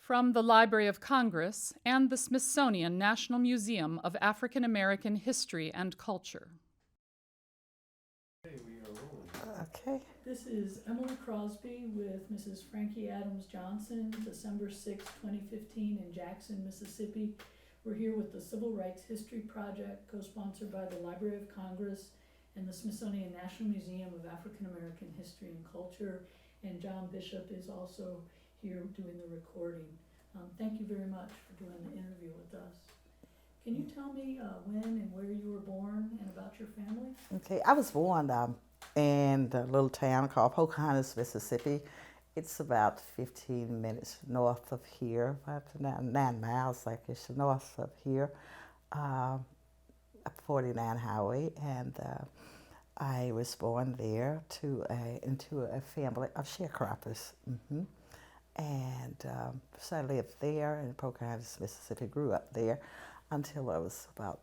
from the Library of Congress and the Smithsonian National Museum of African American History and Culture. Okay. This is Emilye Crosby with Mrs. Frankye Adams Johnson, December 6, 2015 in Jackson, Mississippi. We're here with the Civil Rights History Project, co-sponsored by the Library of Congress and the Smithsonian National Museum of African American History and Culture. And John Bishop is also here doing the recording. Thank you very much for doing the interview with us. Can you tell me when and where you were born and about your family? Okay, I was born in a little town called Pocahontas, Mississippi. It's about 15 minutes north of here, about 9 miles, like it's north of here, 49 Highway, and I was born there into a family of sharecroppers. And so I lived there in Pocahontas, Mississippi, grew up there until I was about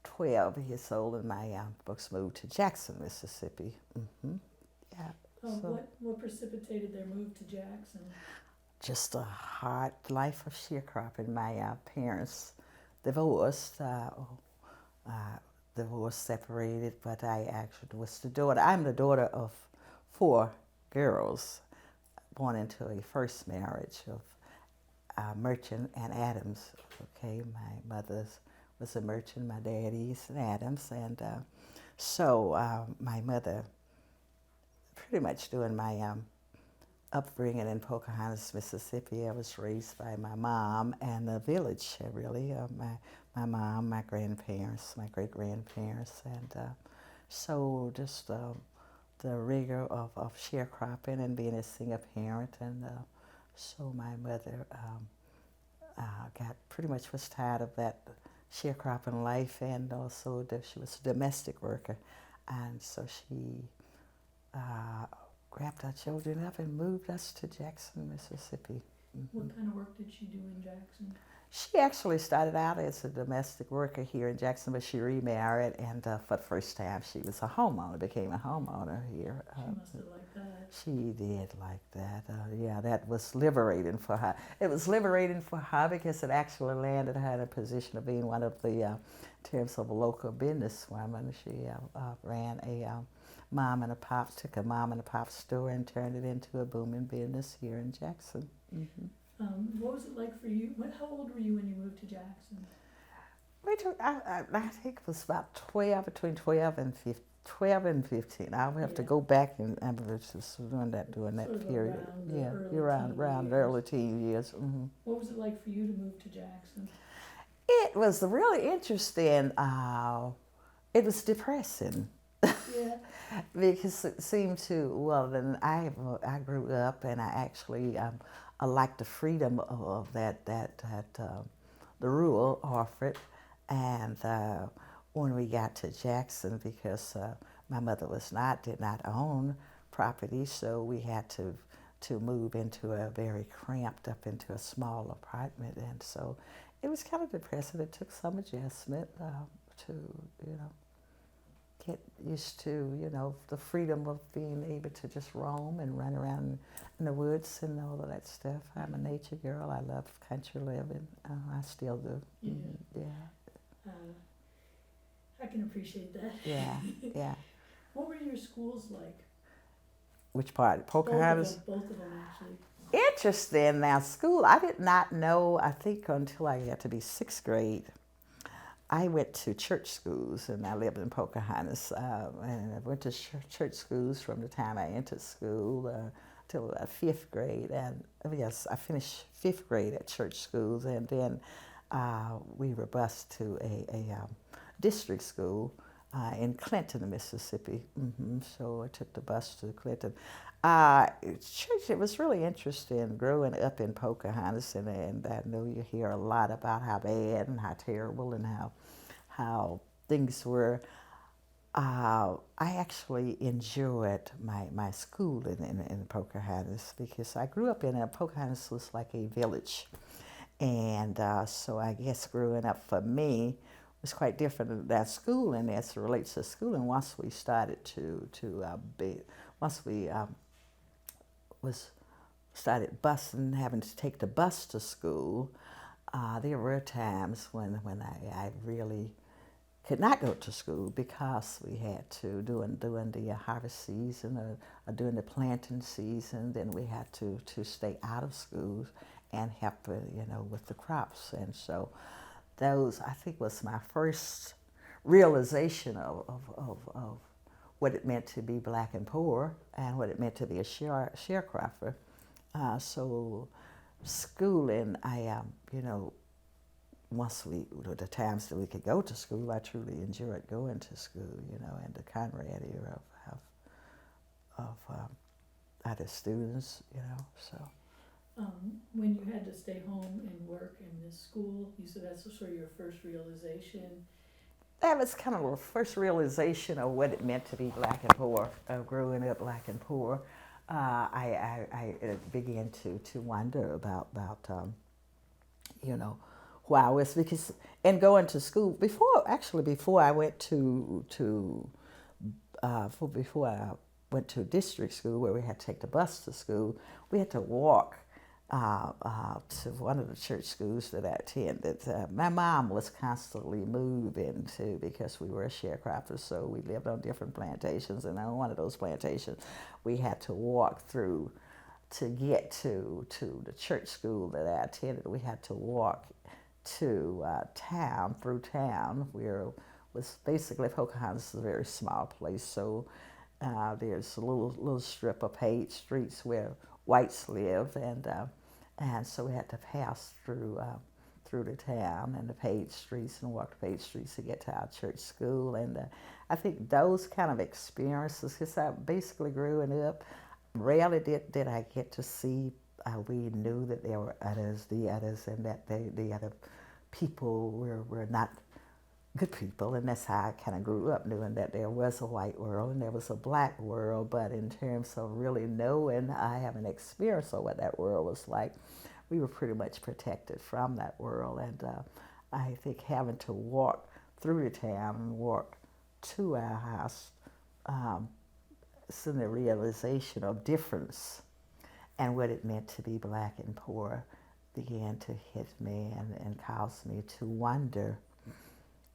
12 years old, and my folks moved to Jackson, Mississippi. Yeah. What precipitated their move to Jackson? Just a hard life of sharecropping. My parents divorced, separated, but I actually was the daughter. I'm the daughter of 4 girls born into a first marriage of Merchant and Adams. Okay, my mother was a merchant, my daddy's an Adams, and so my mother, pretty much during my upbringing in Pocahontas, Mississippi, I was raised by my mom and the village, really, my mom, my grandparents, my great-grandparents, and so just the rigor of sharecropping and being a single parent, and so my mother got pretty much was tired of that sharecropping life, and also she was a domestic worker, and so she grabbed our children up and moved us to Jackson, Mississippi. What kind of work did she do in Jackson? She actually started out as a domestic worker here in Jackson, but she remarried, and for the first time she was a homeowner, became a homeowner here. She must have liked that. She did like that. Yeah, that was liberating for her. It was liberating for her because it actually landed her in a position of being one of the, in terms of a local businesswoman. She ran a mom and a pop, took a mom and a pop store and turned it into a booming business here in Jackson. What was it like for you? How old were you when you moved to Jackson? I think it was about 12, between 12 and 15. 12 and 15. I would have to go back and just doing that period. Around the early teen years. What was it like for you to move to Jackson? It was really interesting. It was depressing. Yeah. Because it seemed to, then I grew up, and I actually I liked the freedom of that the rural offered, and when we got to Jackson, because my mother did not own property, so we had to move into a very cramped up into a small apartment, and so it was kind of depressing. It took some adjustment to get used to the freedom of being able to just roam and run around in the woods and all of that stuff. I'm a nature girl. I love country living. I still do. Yeah. I can appreciate that. Yeah. What were your schools like? Which part? Pocahontas? Both of them, actually. Interesting. Now, school, I did not know, I think, until I got to be 6th grade. I went to church schools, and I lived in Pocahontas, and I went to church schools from the time I entered school till about 5th grade. And yes, I finished 5th grade at church schools, and then we were bused to a district school in Clinton, Mississippi. So I took the bus to Clinton. Church, it was really interesting growing up in Pocahontas, and I know you hear a lot about how bad and how terrible and how things were. I actually enjoyed my schooling in Pocahontas, because I grew up Pocahontas was like a village. And so I guess growing up for me was quite different than that schooling as it relates to schooling. Once we started once we was started having to take the bus to school, there were times when I really could not go to school because we had to, during the harvest season or during the planting season, then we had to stay out of school and help, with the crops. And so those, I think, was my first realization of what it meant to be black and poor and what it meant to be a sharecropper. So schooling, once the times that we could go to school, I truly enjoyed going to school, and the camaraderie of other students, so. When you had to stay home and work in this school, you said that's sort of your first realization. That was kind of a first realization of what it meant to be black and poor, growing up black and poor. I began to wonder about who I was, because and going to school before I went before I went to district school where we had to take the bus to school, we had to walk to one of the church schools that I attended. My mom was constantly moving too because we were sharecroppers, so we lived on different plantations, and on one of those plantations we had to walk through to get to the church school that I attended. We had to walk to through town, where it was basically Pocahontas is a very small place, so there's a little strip of paved streets where whites lived, and so we had to pass through the town and the paved streets and walk the paved streets to get to our church school. And I think those kind of experiences, because I basically growing up, rarely did I get to see. We knew that there were the others, and that the other people were not good people, and that's how I kind of grew up, knowing that there was a white world and there was a black world. But in terms of really knowing, I haven't experienced what that world was like. We were pretty much protected from that world, and I think having to walk through the town and walk to our house, it's in the realization of difference and what it meant to be black and poor began to hit me and cause me to wonder.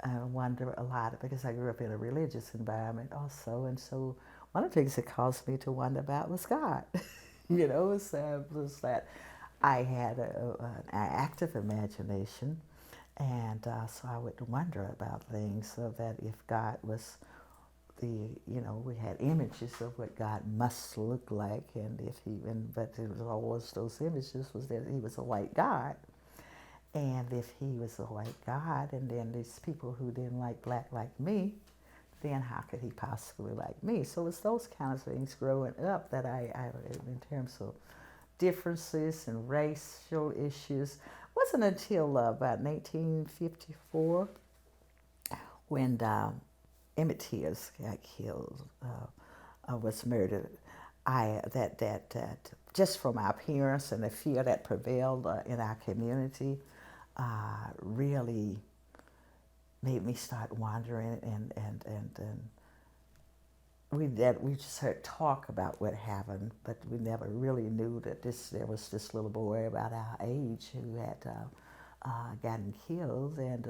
I wonder a lot because I grew up in a religious environment also, and so one of the things that caused me to wonder about was God. Was that I had an active imagination, and so I would wonder about things, so that if God was we had images of what God must look like, and but it was always those images was that he was a white God. And if he was a white God, and then these people who didn't like black like me, then how could he possibly like me? So it's those kind of things growing up that I in terms of differences and racial issues, wasn't until about 1954 when Emilye Crosby got killed, was murdered. That just from our appearance and the fear that prevailed in our community, really made me start wondering, and we just heard talk about what happened, but we never really knew that there was this little boy about our age who had gotten killed, and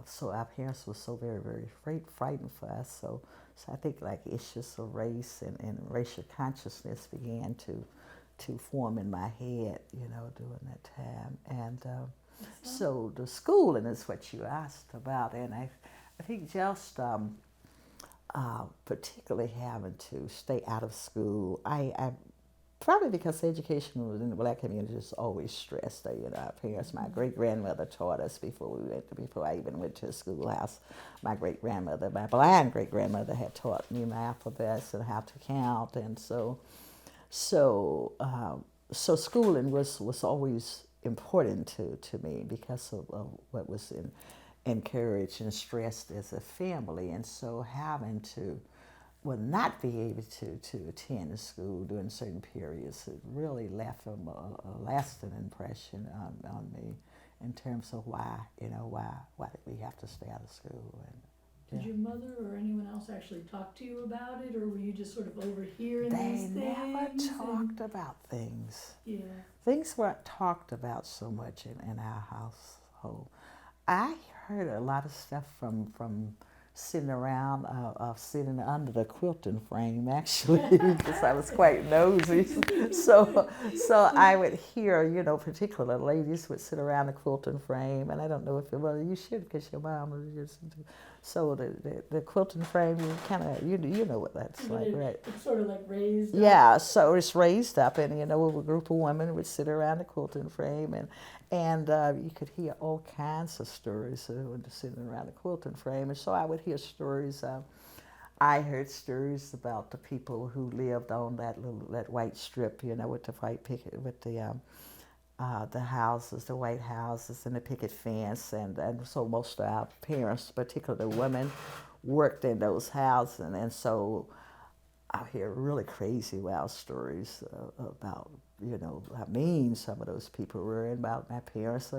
so our parents were so very, very frightened for us. So I think like issues of race and racial consciousness began to form in my head, during that time. And so the schooling is what you asked about, and I think just particularly having to stay out of school, I probably because education in the black community is always stressed. Our parents, my great-grandmother taught us before I even went to the schoolhouse. My blind great-grandmother had taught me my alphabets and how to count, and so schooling was always important to me because of what was encouraged and stressed as a family, and so having to not be able to attend school during certain periods, it really left a lasting impression on me in terms of why did we have to stay out of school, and Did your mother or anyone else actually talk to you about it, or were you just sort of overhearing these things? They never talked about things. Yeah. Things weren't talked about so much in our household. I heard a lot of stuff from sitting around, sitting under the quilting frame, actually, because I was quite nosy. So I would hear, you know, particular ladies would sit around the quilting frame, and I don't know if well, you should, because your mom was just. So the quilting frame, you kind of, you know what that's like, right? It's sort of like raised up. Yeah, so it's raised up, and you know, a group of women would sit around the quilting frame, and you could hear all kinds of stories when sitting around the quilting frame. And so I would hear stories. I heard stories about the people who lived on that white strip, you know, with the white picket, with the houses, the white houses, and the picket fence, and so most of our parents, particularly the women, worked in those houses, and so I hear really crazy, wild stories about, you know, how mean some of those people were, and about my parents.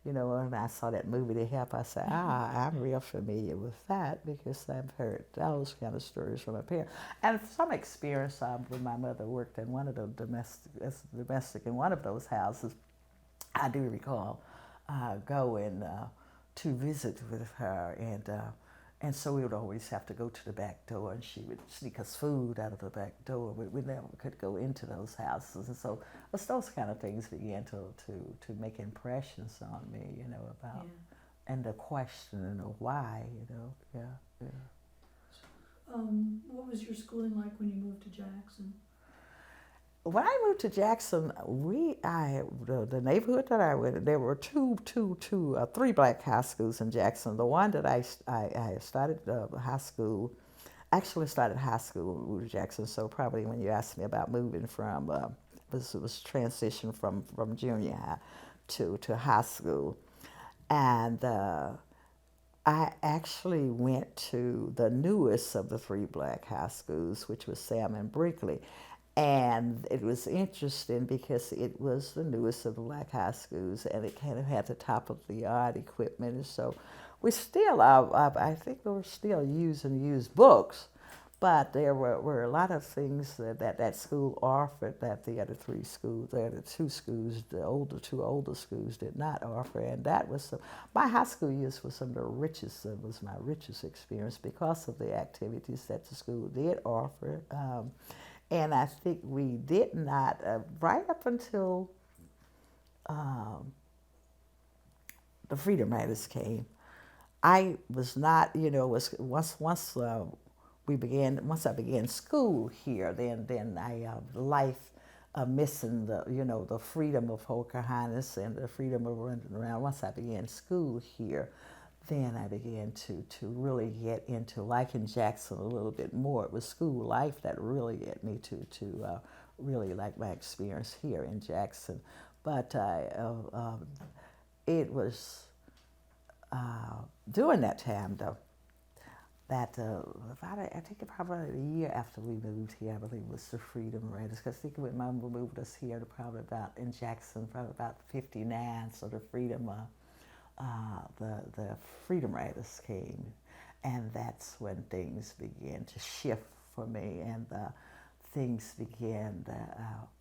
You know, when I saw that movie, The Help, I said, I'm real familiar with that, because I've heard those kind of stories from my parents. And some experience when my mother worked in one of the domestic in one of those houses, I do recall going to visit with her, and so we would always have to go to the back door, and she would sneak us food out of the back door. We never could go into those houses, and so those kind of things began to make impressions on me, you know, about and the question of why, you know, yeah. What was your schooling like when you moved to Jackson? When I moved to Jackson, the neighborhood that I went, there were three black high schools in Jackson. The one that I started high school, actually started high school when we moved to Jackson. So probably when you asked me about moving from, it was transition from junior high to high school, and I actually went to the newest of the three black high schools, which was Sam and Brinkley. And it was interesting because it was the newest of the black high schools, and it kind of had the top of the art equipment. And so we still, I think we were still using used books, but there were a lot of things that school offered that the other three schools, the other two schools, the two older schools did not offer. And that was my high school years was some of the richest, was my richest experience because of the activities that the school did offer. And I think we did not, right up until the Freedom Riders came, I was not, you know, once I began school here, then I life missing the freedom of Pocahontas and the freedom of running around. Once I began school here, then I began to really get into liking Jackson a little bit more. It was school life that really got me to really like my experience here in Jackson. But it was during that time, though, that I think probably a year after we moved here, I believe it was the Freedom Riders, because I think when Mama moved us here to probably about in Jackson, probably about 59, so the Freedom the Freedom Riders came, and that's when things began to shift for me, and things began.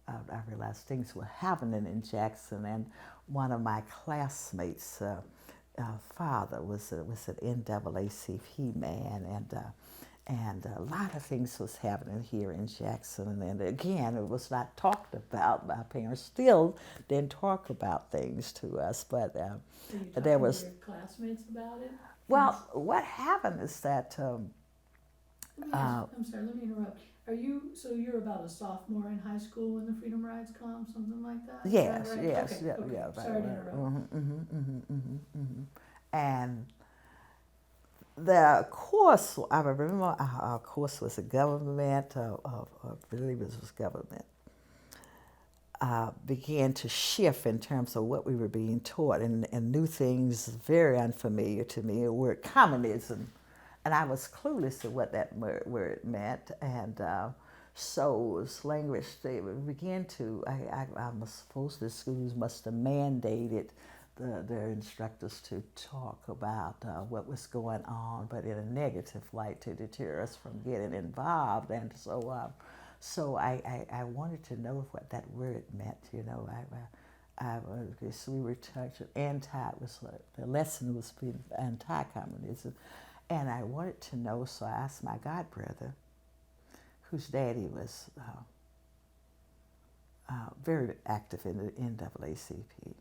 I realized things were happening in Jackson, and one of my classmates' father was an NAACP man, and a lot of things was happening here in Jackson. And again, it was not talked about. My parents still didn't talk about things to us, but there was. To your classmates about it? Well, what happened is that. I'm sorry, let me interrupt. You're about a sophomore in high school when the Freedom Rides come, something like that? Yes, right? yes, Okay, yeah, okay. yeah. Right, Sorry to right. interrupt. And the course, I remember our course was a government, I believe it was government, began to shift in terms of what we were being taught, and new things very unfamiliar to me. The word communism, and I was clueless to what that word meant, and so this language, they began to, I suppose the schools must have mandated their instructors to talk about what was going on, but in a negative light to deter us from getting involved. And so I wanted to know what that word meant. You know, so we were touched. The lesson was being anti-communism, and I wanted to know. So I asked my god brother, whose daddy was very active in the NAACP.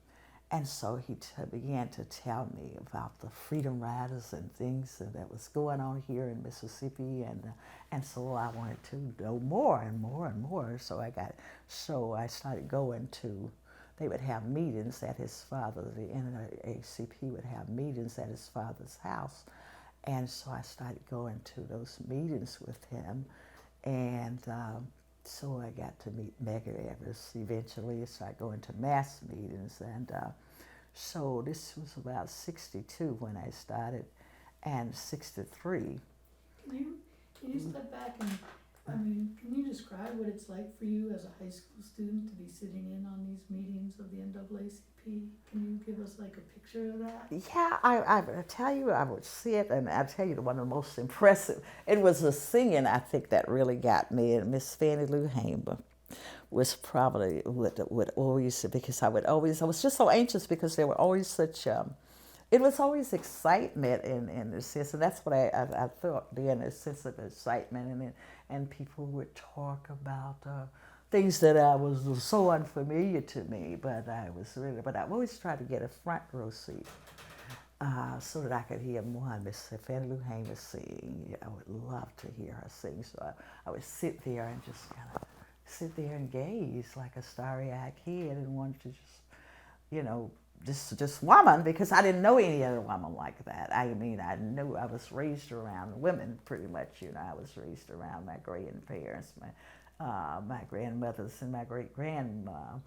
And so he began to tell me about the Freedom Riders and things that was going on here in Mississippi, and so I wanted to know more and more and more. So I started going to. They would have meetings at his father. The NAACP would have meetings at his father's house, and so I started going to those meetings with him, and. So I got to meet Emilye Crosby eventually. I started going to mass meetings, and so this was about 62 when I started, and 63. Can you step back and, can you describe what it's like for you as a high school student to be sitting in on these meetings of the NAACP? Can you give us like a picture of that? Yeah, I tell you, I would see it, and I tell you, one of the most impressive, it was the singing, I think, that really got me. And Miss Fannie Lou Hamer was probably would always, because I was just so anxious because there were always such, it was always excitement in the sense, and that's what I thought then, a sense of excitement, and people would talk about things that was so unfamiliar to me, but I always tried to get a front row seat so that I could hear Miss Fannie Lou Hamer sing. I would love to hear her sing, so I would sit there and just kind of sit there and gaze like a starry-eyed kid and wanted to just, you know, just woman, because I didn't know any other woman like that. I mean, I knew I was raised around women pretty much, you know. I was raised around my grandparents, my grandmothers and my great-grandmom.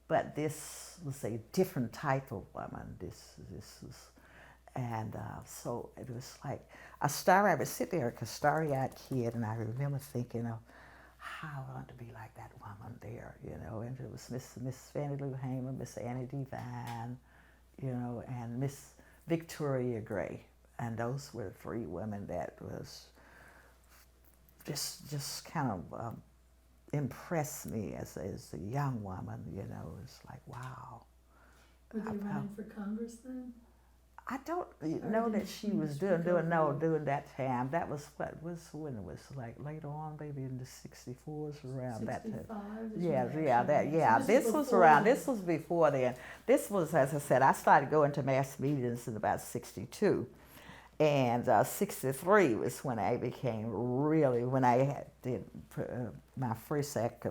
But this was a different type of woman. This was, and so it was like I would sit there like a starry-eyed kid, and I remember thinking of how I want to be like that woman there, you know. And it was Miss Fannie Lou Hamer, Miss Annie Devine, you know, and Miss Victoria Gray, and those were the three women that was just kind of impressed me as a young woman, you know. It's like, wow. Were they running for Congress then? I don't know that she was doing that time. That was when it was like later on, maybe in the 64s, around that time. This was before then. This was, as I said, I started going to mass meetings in about 62. And 63 was when I became when I did my first act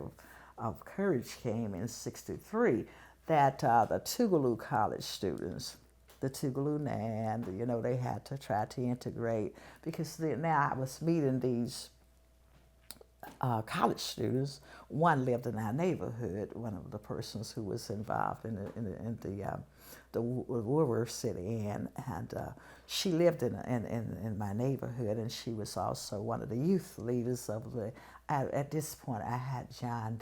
of courage came in 63, that the Tougaloo College students, the Tougaloo Nan, you know, they had to try to integrate, because now I was meeting these college students. One lived in our neighborhood, one of the persons who was involved in the Woodward City Inn, and she lived in my neighborhood, and she was also one of the youth leaders of the. At this point, I had John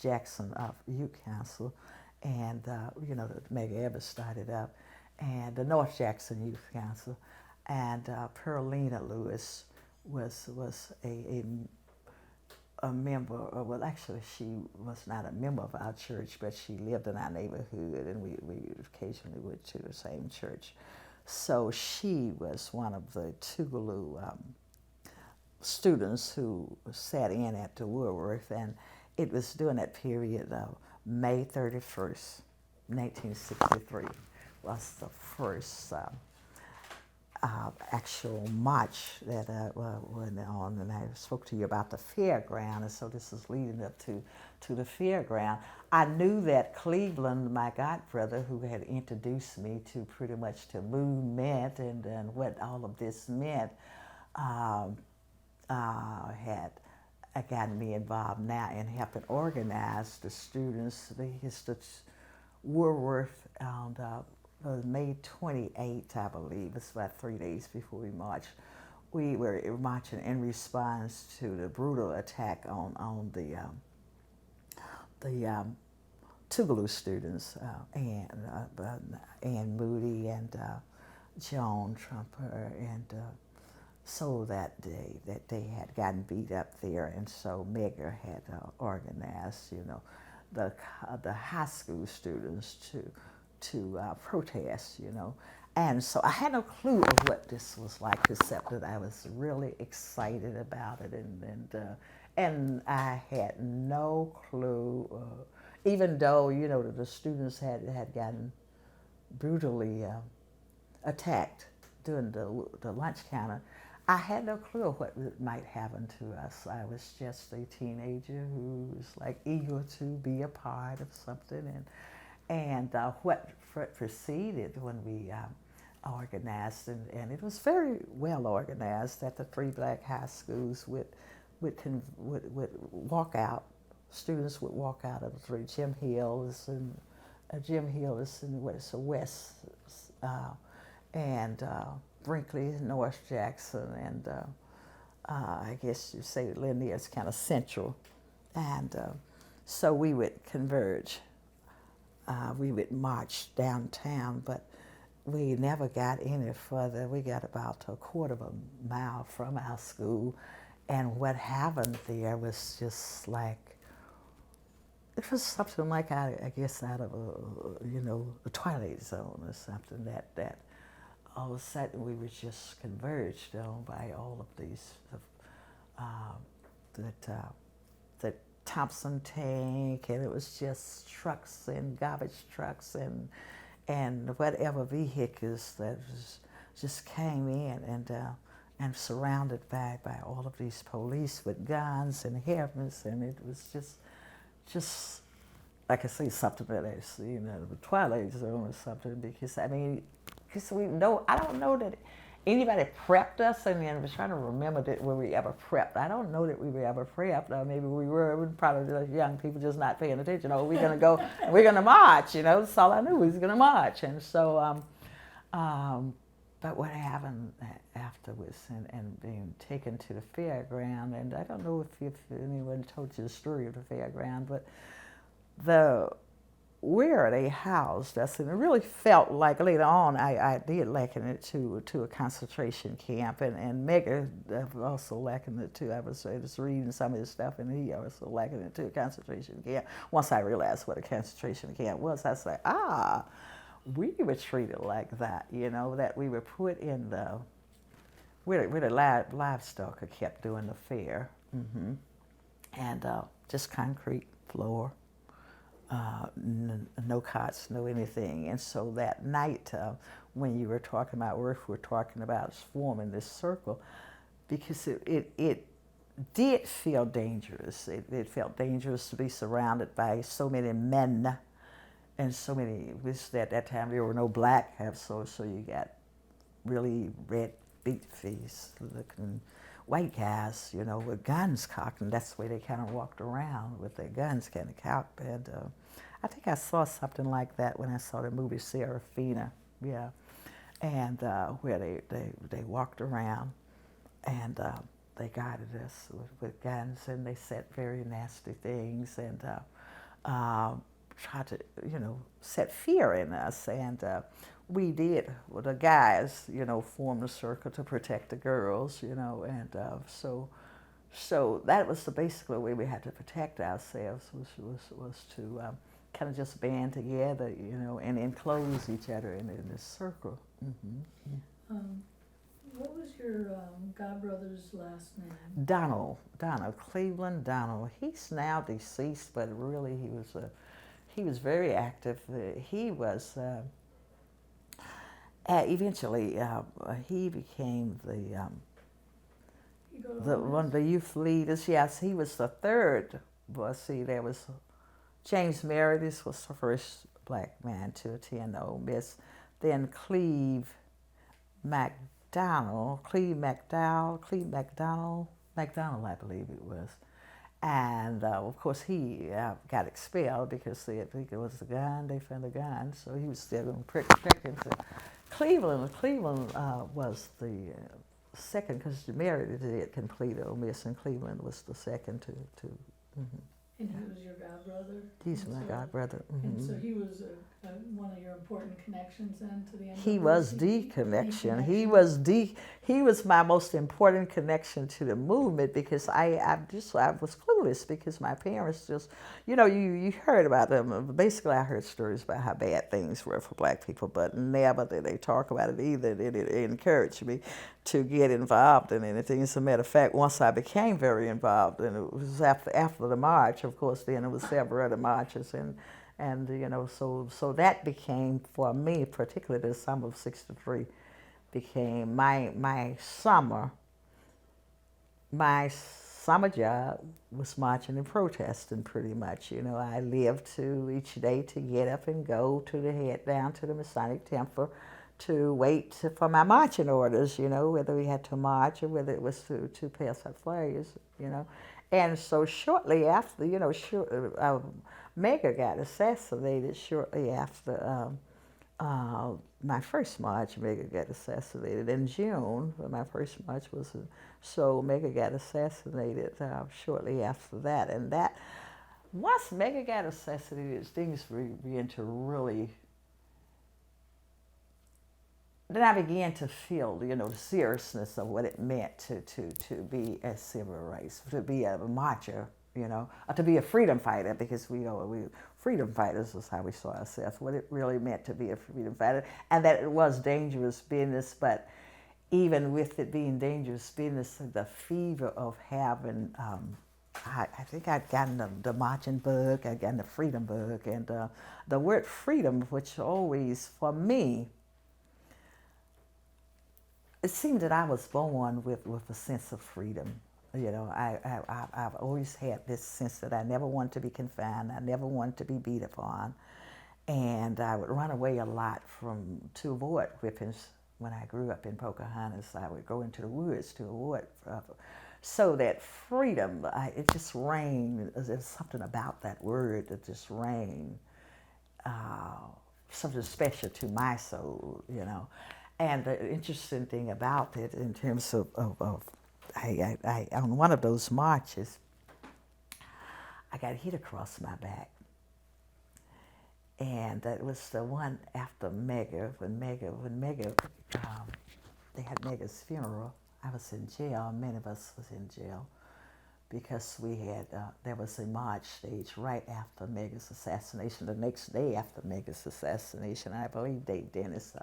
Jackson of Youth Council, and you know, Emilye Evers started up, and the North Jackson Youth Council, and Pearlina Lewis was a member, well, actually she was not a member of our church, but she lived in our neighborhood, and we occasionally went to the same church. So she was one of the Tougaloo students who sat in at the Woodworth, and it was during that period of May 31st, 1963, was the first actual march that went on, and I spoke to you about the Fairground, and so this is leading up to the Fairground. I knew that Cleveland, my godbrother, who had introduced me to pretty much the movement and what all of this meant, had gotten me involved now in helping organize the students. The Woodworth on May 28th, I believe. It's about 3 days before we marched. We were marching in response to the brutal attack on the Tougaloo students, Ann Moody and Joan Trumper, and so that day that they had gotten beat up there, and so Megger had organized, the high school students to protest, and so I had no clue of what this was like, except that I was really excited about it, and I had no clue, even though the students had gotten brutally attacked during the lunch counter. I had no clue of what might happen to us. I was just a teenager who was like eager to be a part of something, and what proceeded when we organized, and it was very well organized at the 3 black high schools. Would walk out. Students would walk out of the 3. Jim Hill is in West, and Brinkley, North Jackson, and I guess you say Lanier is kind of central, and so we would converge. We would march downtown, but we never got any further. We got about a quarter of a mile from our school, and what happened there was just like, it was something like, I guess, out of the Twilight Zone or something, that all of a sudden we were just converged on by all of these, the Thompson tank, and it was just trucks and garbage trucks and whatever vehicles that just came in, and surrounded by all of these police with guns and helmets, and it was just like I say, something that I see in the Twilight Zone or something, because I don't know that anybody prepped us, and I was trying to remember that were we ever prepped. I don't know that we were ever prepped. Maybe we were probably just young people just not paying attention. Oh, we're gonna go, we're gonna march. That's all I knew. We was gonna march, and so. But what happened afterwards, and being taken to the fairground, and I don't know if anyone told you the story of the fairground, but where they housed us, and it really felt like later on I did liken it to a concentration camp, and Megger also likened it to. I was just reading some of his stuff, and he also likened it to a concentration camp. Once I realized what a concentration camp was, I was like, we were treated like that, that we were put in where the livestock are kept during the fair, and just concrete floor, no cots, no anything. And so that night, when you were talking about Earth, we're talking about forming this circle, because it did feel dangerous. It felt dangerous to be surrounded by so many men. And so many, at that time there were no black, so you got really red beat-faced looking white guys, with guns cocked, and that's the way they kind of walked around with their guns kind of cocked. And I think I saw something like that when I saw the movie Serafina, yeah, and where they walked around, and they guided us with guns, and they said very nasty things, and tried to, set fear in us. And we did, well, the guys, formed a circle to protect the girls, and so that was basically the way we had to protect ourselves, was to kind of just band together, and enclose each other in this circle. What was your godbrother's last name? Donald Cleveland Donald. He's now deceased, but really he was very active. He was eventually he became one of the youth leaders. Yes, he was the third. Well, see, there was James Meredith was the first black man to attend Ole Miss. Then Cleve McDonald, I believe it was. And of course he got expelled because they think it was a gun, they found a gun, so he was still going to prick into Cleveland. Cleveland was the second, because Meredith did complete Ole Miss, and Cleveland was the second to. And he was your godbrother? He's And my so- godbrother. And Mhm. so he was one of your important connections then to the NAACP? He was the connection. He was my most important connection to the movement because I was clueless because my parents just, you heard about them. Basically, I heard stories about how bad things were for black people, but never did they talk about it either. It encouraged me to get involved in anything. As a matter of fact, once I became very involved, and it was after the march, of course, then it was several other marches, and so that became, for me, particularly the summer of '63, became my summer. My summer job was marching and protesting pretty much. I lived to each day to get up and go to head down to the Masonic Temple to wait for my marching orders, whether we had to march or whether it was to pass out flyers, And so shortly after, Mega got assassinated shortly after my first march. Mega got assassinated in June. My first march was, so Mega got assassinated shortly after that. And that, once Mega got assassinated, things began to really, then I began to feel, the seriousness of what it meant to be a civil rights, to be a marcher, or to be a freedom fighter, because we freedom fighters is how we saw ourselves, what it really meant to be a freedom fighter, and that it was dangerous business, but even with it being dangerous business, the fever of having, I think I'd gotten the marching bug, I'd gotten the freedom bug, and the word freedom, which always, for me, it seemed that I was born with a sense of freedom. I've always had this sense that I never wanted to be confined. I never wanted to be beat upon. And I would run away a lot to avoid whippings. When I grew up in Pocahontas, I would go into the woods to avoid. So that freedom, it just rang. There's something about that word that just rang. Something special to my soul, And the interesting thing about it, in terms of I on one of those marches, I got hit across my back, and that was the one after Mega. When Mega, they had Mega's funeral. I was in jail. Many of us was in jail because we had there was a march stage right after Mega's assassination. The next day after Mega's assassination, I believe Dave Dennis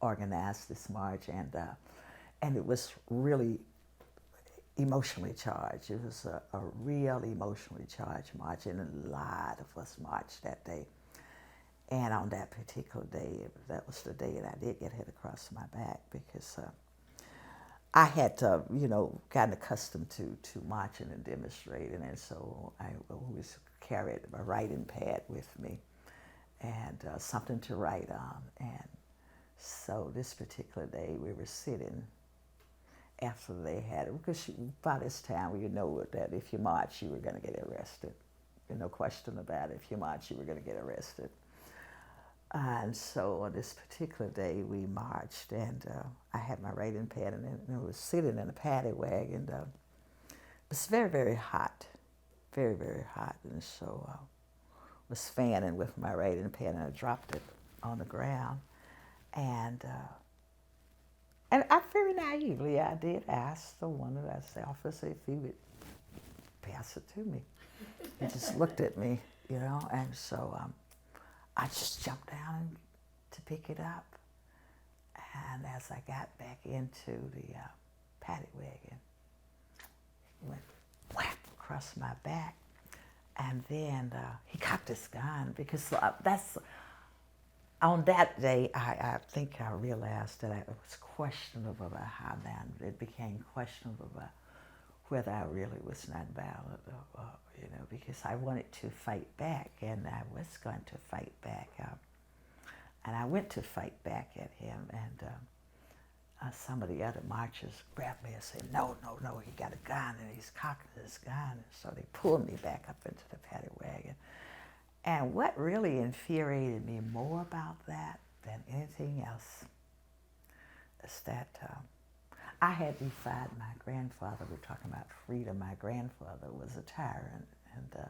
organized this march, and it was really emotionally charged. It was a real emotionally charged march, and a lot of us marched that day. And on that particular day, that was the day that I did get hit across my back, because I had, gotten accustomed to marching and demonstrating, and so I always carried a writing pad with me and something to write on. And so this particular day, we were sitting after they had it, because by this time, that if you march, you were going to get arrested. There's no question about it. If you march, you were going to get arrested. And so on this particular day, we marched, and I had my writing pad, and I was sitting in a paddy wagon. It was very, very hot, very, very hot, and so I was fanning with my writing pad, and I dropped it on the ground. And I very naively, I did ask the one of the officer if he would pass it to me. He just looked at me, and so I just jumped down to pick it up. And as I got back into the paddy wagon, it went whap across my back. And then he cocked his gun, because on that day, I think I realized that it was questionable about how then it became questionable about whether I really was nonviolent, or because I wanted to fight back, and I was going to fight back. And I went to fight back at him, and some of the other marchers grabbed me and said, no, he got a gun, and he's cocking his gun. And so they pulled me back up into the paddy wagon. And what really infuriated me more about that than anything else is that I had defied my grandfather. We're talking about freedom. My grandfather was a tyrant, and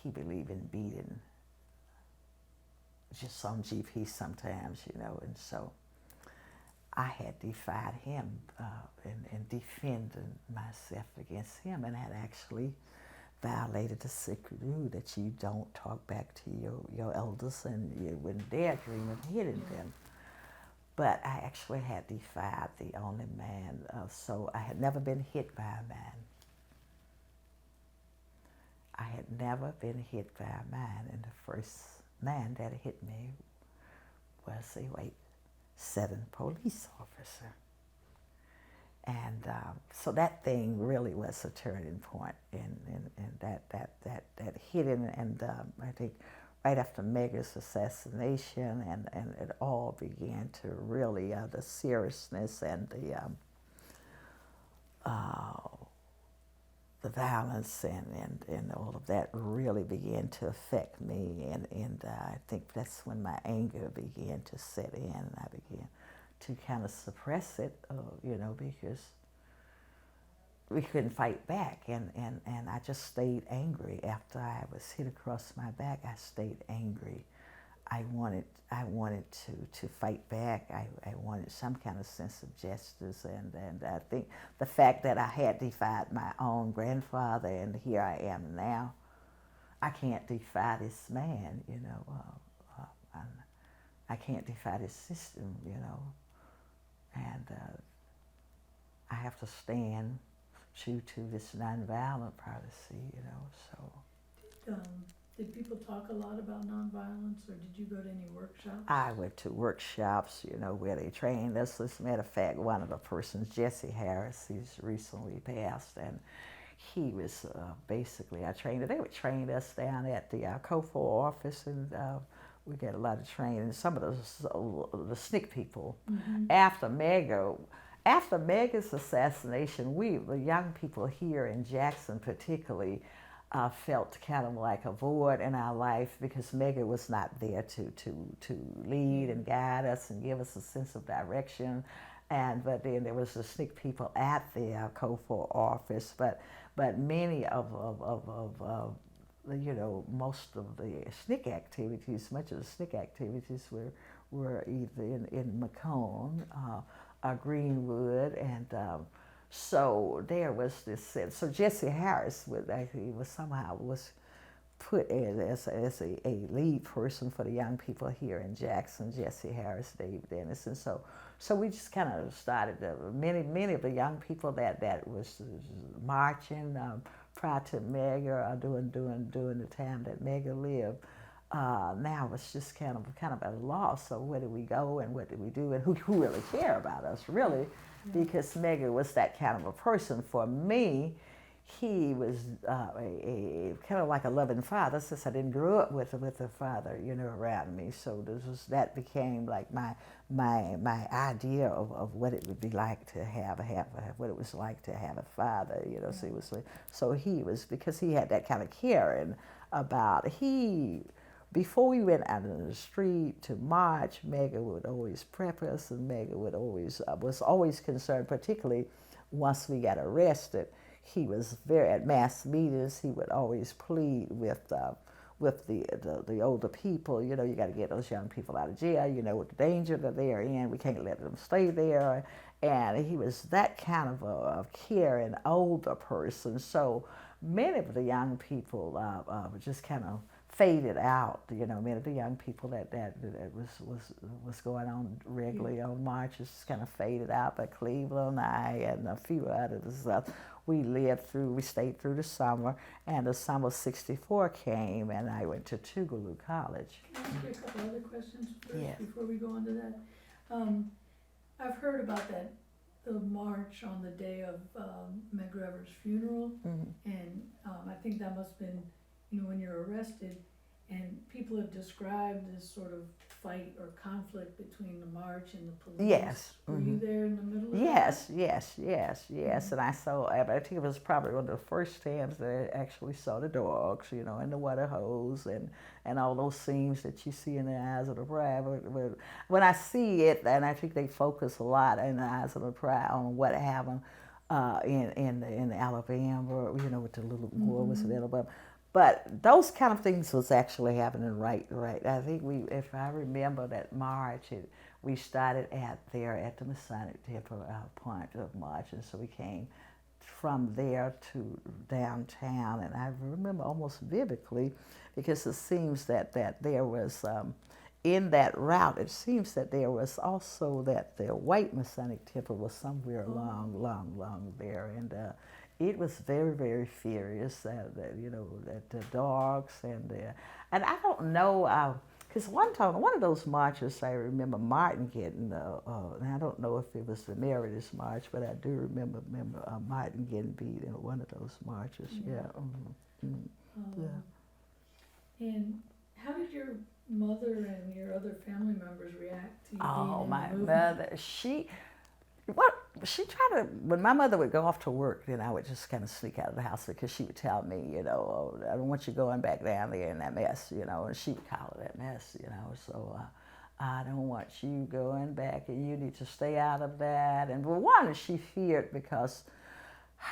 he believed in beating just some GP sometimes, and so I had defied him and defended myself against him, and had actually violated the sacred rule that you don't talk back to your elders, and you wouldn't dare dream of hitting them. But I actually had defied the only man, so I had never been hit by a man. I had never been hit by a man, and the first man that hit me was a white Southern police officer. And so that thing really was a turning point in that hitting, and I think right after Medgar's assassination, and it all began to really, the seriousness and the violence and all of that really began to affect me, and I think that's when my anger began to set in, and I began to kind of suppress it, because we couldn't fight back, and I just stayed angry. After I was hit across my back, I stayed angry. I wanted to fight back. I wanted some kind of sense of justice, and I think the fact that I had defied my own grandfather, and here I am now, I can't defy this man, I can't defy this system, and I have to stand true to this nonviolent policy, so. Did people talk a lot about nonviolence, or did you go to any workshops? I went to workshops, where they trained us. As a matter of fact, one of the persons, Jesse Harris, he's recently passed, and he was basically, they would train us down at the COFO office, and we got a lot of training. Some of the SNCC people, after Medgar's assassination, the young people here in Jackson particularly, felt kind of like a void in our life, because Medgar was not there to lead and guide us and give us a sense of direction. But then there was the SNCC people at the COFO office, but many of most of the SNCC activities, much of the SNCC activities were either in Macomb, Greenwood, and so there was this sense. So Jesse Harris was put as a lead person for the young people here in Jackson. Jesse Harris, Dave Dennis, and so we just kind of started. Many of the young people that was marching prior to Medgar, during the time that Medgar lived. Now it's just kind of at a loss. So where do we go, and what do we do, and who really care about us, really? Because Medgar was that kind of a person. For me, he was a kind of like a loving father, since I didn't grow up with a father, around me. So that became like my idea of what it would be like to have what it was like to have a father, So he was, because he had that kind of caring about. Before we went out in the street to march, Medgar would always prep us, and Medgar was always concerned, particularly once we got arrested. He was at mass meetings. He would always plead with the older people. You got to get those young people out of jail. With the danger that they are in, we can't let them stay there. And he was that kind of a caring older person. So many of the young people just kind of faded out. Many of the young people that was going on regularly on marches kind of faded out. But Cleveland, I, and a few others, we stayed through the summer, and the summer of '64 came, and I went to Tougaloo College. Can I ask you a couple other questions first, Yes. before we go on to that? I've heard about the march on the day of Medgar Evers' funeral, and I think that must have been, when you're arrested, and people have described this sort of fight or conflict between the march and the police. Yes. Were you there in the middle of Yes, that? yes. And I think it was probably one of the first times that I actually saw the dogs, and the water hose, and all those scenes that you see in the eyes of the bride. But when I see it, and I think they focus a lot in the eyes of the bride on what happened in Alabama, with the little boy was in Alabama. But those kind of things was actually happening right. I think if I remember that march, we started there at the Masonic Temple point of march, and so we came from there to downtown, and I remember almost vividly because it seems that there was in that route, it seems that there was also that the white Masonic Temple was somewhere long there, and it was very, very furious. That the dogs and I don't know. Because one of those marches, I remember Martin getting, and I don't know if it was the Meredith's march, but I do remember Martin getting beat in one of those marches. Yeah. Yeah. And how did your mother and your other family members react to you being in my the movement? mother, she tried to, when my mother would go off to work, then I would just kind of sneak out of the house because she would tell me, I don't want you going back down there in that mess, and she would call it that mess, so I don't want you going back and you need to stay out of that. And well, one, she feared because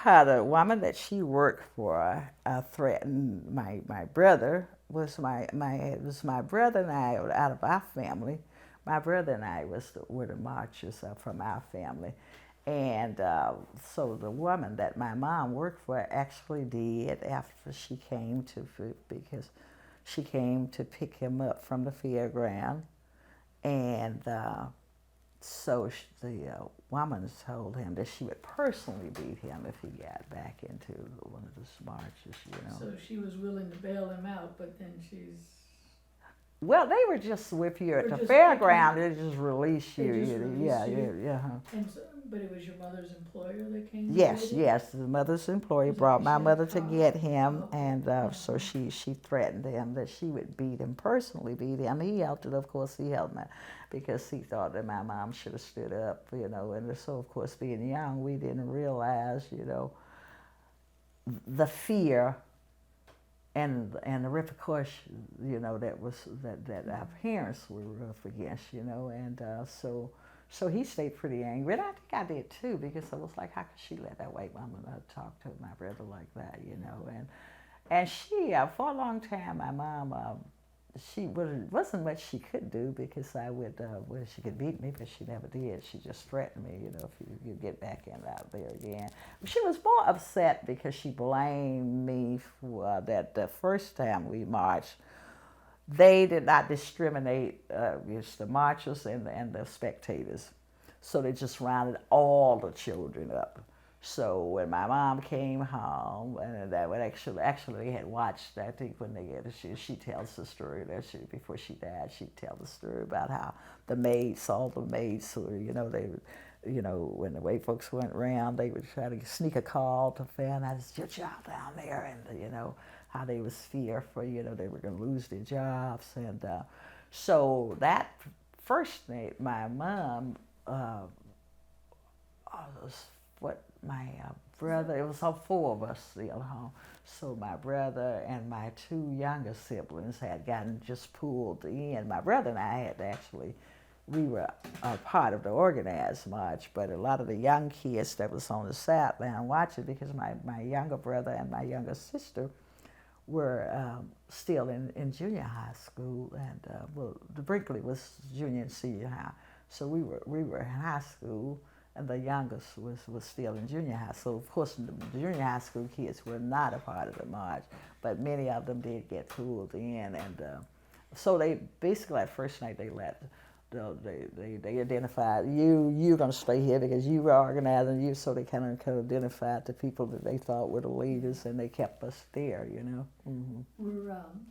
the woman that she worked for threatened my brother, was my brother and I out of our family. My brother and I were the marchers from our family. And so the woman that my mom worked for actually did after she came because she came to pick him up from the Fairground. And so the woman told him that she would personally beat him if he got back into one of those marches, So she was willing to bail him out, but then she's... Well, they were just with you at Or the just fairground. picking- They just released you. They just released you? Yeah. And so, but it was your mother's employer that came? to Yes, get him? yes. The mother's employee Was it brought my Michelle mother to Cobb? get him, Okay. and so she threatened him that she would beat him, personally beat him. He helped it, of course. He helped me because he thought that my mom should have stood up, And so, of course, being young, we didn't realize, the fear and the repercussions, that our parents were up against, and so he stayed pretty angry, and I think I did too, because I was like, how could she let that white woman talk to my brother like that, and she, for a long time, my mom, she wasn't much she could do because I would, she could beat me, but she never did. She just threatened me, if you get back out there again. She was more upset because she blamed me for that the first time we marched. They did not discriminate against the marchers and the spectators. So they just rounded all the children up. So when my mom came home, and that would actually they had watched, I think when she tells the story that before she died, she'd tell the story about how all the maids were, when the white folks went around, they would try to sneak a call to find out, it's your job down there, and how they was fearful, they were going to lose their jobs, and so that first night, my mom my brother, it was all four of us still home. So my brother and my two younger siblings had gotten just pulled in. My brother and I had we were a part of the organized march, but a lot of the young kids that was on the sideline watching, because my younger brother and my younger sister were still in junior high school, and the Brinkley was junior and senior high. So we were in high school, and the youngest was still in junior high. So, of course, the junior high school kids were not a part of the march, but many of them did get pulled in. And so they basically, that first night, they they identified, you're going to stay here because you were organizing, so they kind of identified the people that they thought were the leaders, and they kept us there, Mm-hmm.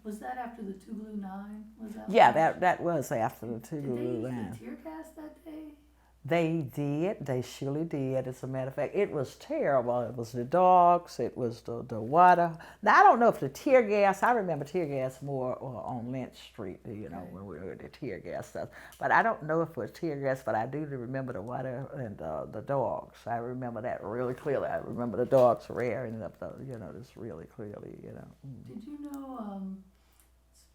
Was that after the Tougaloo 9? Yeah, that was after the Tougaloo 9. Did they use the tear gas that day? They did. They surely did. As a matter of fact, it was terrible. It was the dogs. It was the water. Now, I don't know if the tear gas, I remember tear gas more on Lynch Street, when we were the tear gas stuff. But I don't know if it was tear gas, but I do remember the water and the dogs. I remember that really clearly. I remember the dogs rearing up, just really clearly, Mm-hmm. Did you know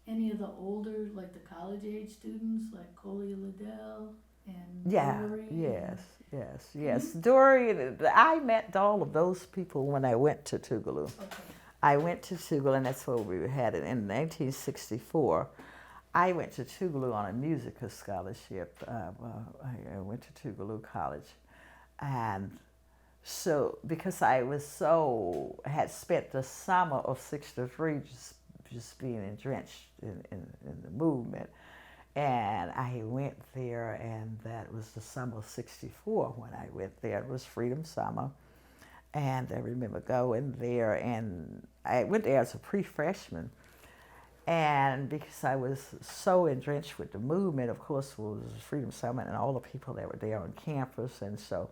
any of the older, like the college-age students, like Coley Liddell? And Dory. Yes. Dory, I met all of those people when I went to Tougaloo. Okay. I went to Tougaloo, and that's where we had it in 1964. I went to Tougaloo on a musical scholarship. I went to Tougaloo College, and so because I had spent the summer of '63 just being drenched in the movement, and I went there, and that was the summer of '64 when I went there. It was Freedom Summer, and I remember going there, and I went there as a pre-freshman. And because I was so entrenched with the movement, of course, it was Freedom Summit and all the people that were there on campus, and so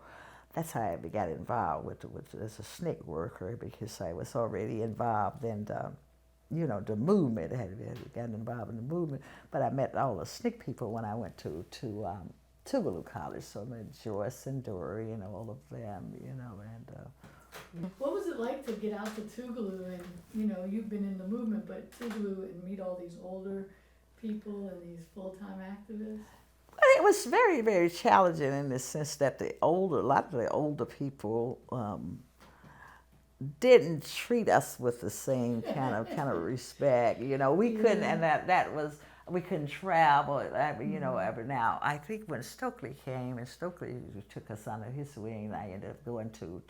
that's how I got involved with as a SNCC worker, because I was already involved in the movement. I had gotten involved in the movement, but I met all the SNCC people when I went to Tougaloo College. So I met Joyce and Dory and all of them, What was it like to get out to Tougaloo and, you've been in the movement, but Tougaloo and meet all these older people and these full-time activists? It was very, very challenging in the sense that a lot of the older people didn't treat us with the same kind of respect. We couldn't, and that was, we couldn't travel, every now. I think when Stokely came, and Stokely took us under his wing, I ended up going to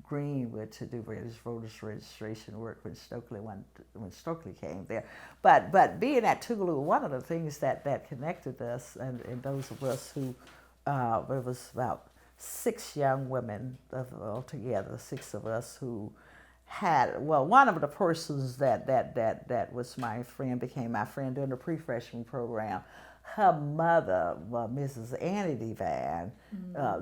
Greenwood to do voters registration work when Stokely came there. But being at Tougaloo, one of the things that connected us and those of us who, there was about 6 young women altogether, 6 of us who had, one of the persons that was my friend, became my friend during the pre-freshman program. Her mother, Mrs. Annie Devine,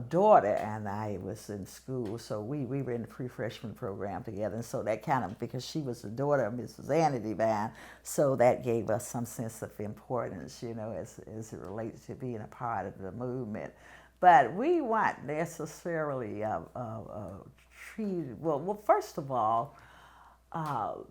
daughter, and I was in school, so we were in the pre-freshman program together, and so that kind of, because she was the daughter of Mrs. Annie Devine, so that gave us some sense of importance, as it relates to being a part of the movement. But we weren't necessarily treated, well, first of all,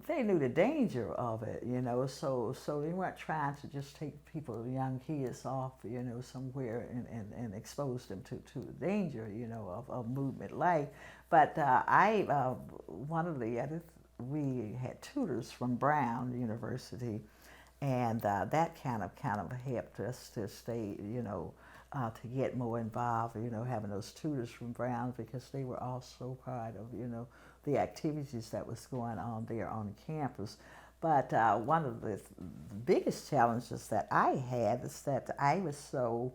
they knew the danger of it, so they weren't trying to just take young kids off, somewhere and expose them to the danger, of movement life. But we had tutors from Brown University, and that kind of helped us to stay, to get more involved, having those tutors from Brown, because they were also part of, the activities that was going on there on campus. But one of the biggest challenges that I had is that I was so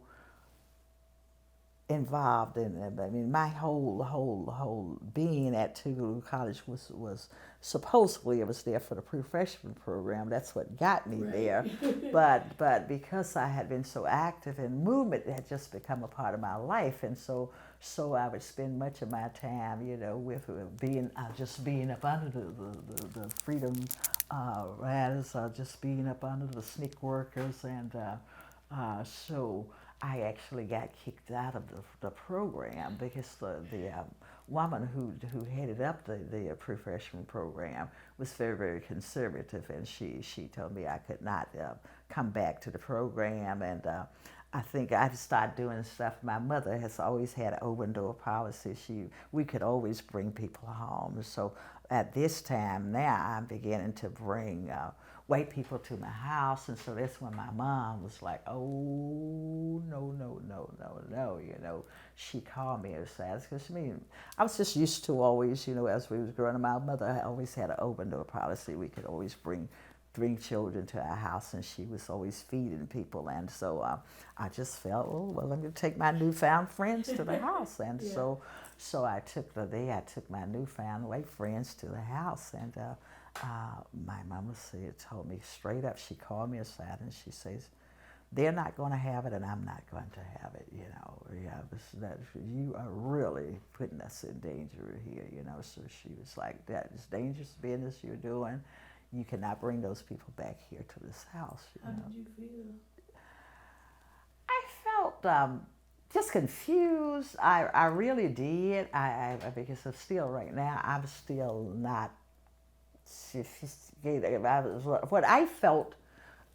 involved in it. I mean, my whole being at Tougaloo College was supposedly, it was there for the pre-freshman program. That's what got me there. But because I had been so active in movement, it had just become a part of my life, and so I would spend much of my time, with being up under the Freedom Riders, just being up under the SNCC workers, and so I actually got kicked out of the program because the woman who headed up the pre-freshman program was very, very conservative, and she told me I could not come back to the program, and I think I started doing stuff. My mother has always had an open door policy. We could always bring people home. So at this time now, I'm beginning to bring white people to my house, and so that's when my mom was like, "Oh, no." She called me and said, because I was just used to always, as we was growing up, my mother always had an open door policy. We could always bring children to our house, and she was always feeding people, and so I just felt, I'm going to take my newfound friends to the house, and so I took my newfound white friends to the house, and my mama told me straight up. She called me aside and she says, "They're not going to have it, and I'm not going to have it. You are really putting us in danger here. So she was like, "That is dangerous business you're doing. You cannot bring those people back here to this house." How did you feel? I felt just confused. I really did. Because right now, I'm still not sophisticated. What I felt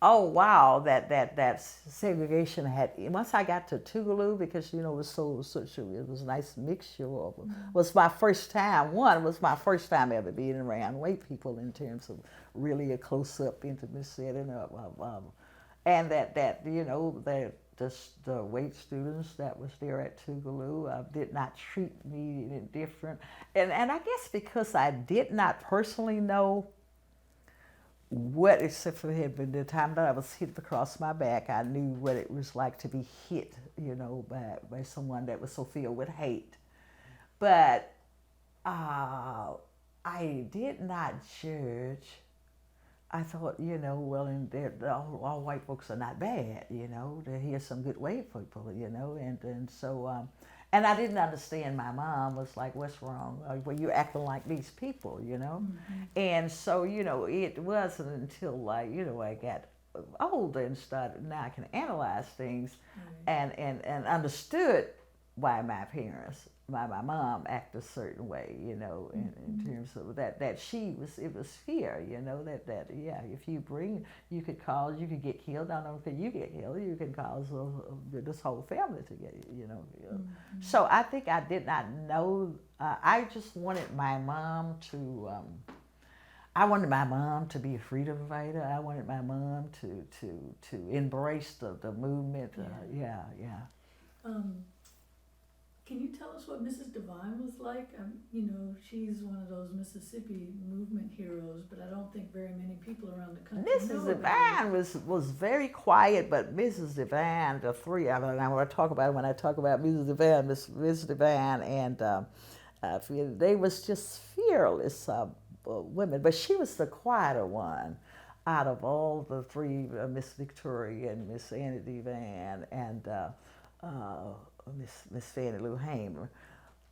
Oh wow, that segregation had. Once I got to Tougaloo, because it was it was a nice mixture of. Was my first time. One was my first time ever being around white people in terms of really a close up intimate setting and that the white students that was there at Tougaloo did not treat me any different, and I guess because I did not personally know what, except for the time that I was hit across my back, I knew what it was like to be hit, by someone that was so filled with hate. But I did not judge. I thought, well, all white folks are not bad, Here's some good white people, and so, and I didn't understand. My mom was like, "What's wrong? Well, you're acting like these people, And so, it wasn't until I got older and started. Now I can analyze things, and understood why my parents, my mom acted a certain way, in terms of that it was fear, that if you you could get killed. I don't think you get killed. You can cause this whole family to get, So I think I did not know. I just wanted my mom to. I wanted my mom to be a freedom fighter. I wanted my mom to embrace the movement. Yeah. Can you tell us what Mrs. Devine was like? She's one of those Mississippi movement heroes, but I don't think very many people around the country know Mrs. about her. Devine was very quiet, but Mrs. Devine, the three of them, and I want to talk about it when I talk about Mrs. Devine, Mrs. Devine, and they was just fearless women, but she was the quieter one out of all the three, Miss Victoria and Miss Annie Devine and Miss Fannie Lou Hamer,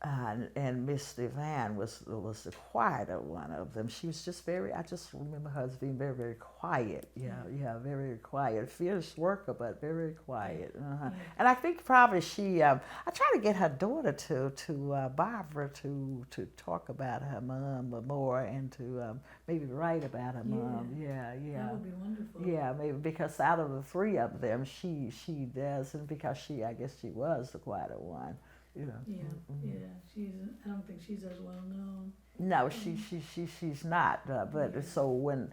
and Miss Devine was the quieter one of them. She was just I just remember her as being very, very quiet. Yeah, very, very quiet. Fierce worker, but very, very quiet. And I think probably she. I tried to get her daughter to Barbara to talk about her mom more and to maybe write about her mom. Yeah. That would be wonderful. Yeah, maybe because out of the three of them, she doesn't, because I guess she was the quieter one. I don't think she's as well known. No, she's not. But so when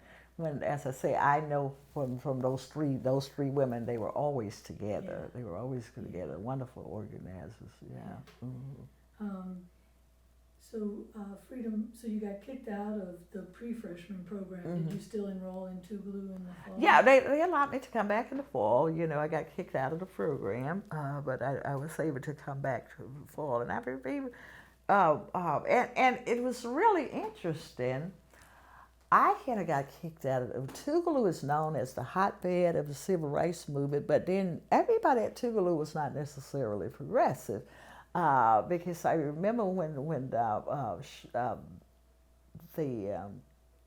as I say, I know from those three women, they were always together. They were always together. Wonderful organizers. Yeah. Freedom. So you got kicked out of the pre-freshman program. Did you still enroll in Tougaloo in the fall? Yeah, they allowed me to come back in the fall. I got kicked out of the program, but I was able to come back to the fall, and and it was really interesting. I kind of got kicked out of Tougaloo is known as the hotbed of the civil rights movement, but then everybody at Tougaloo was not necessarily progressive. Because I remember when the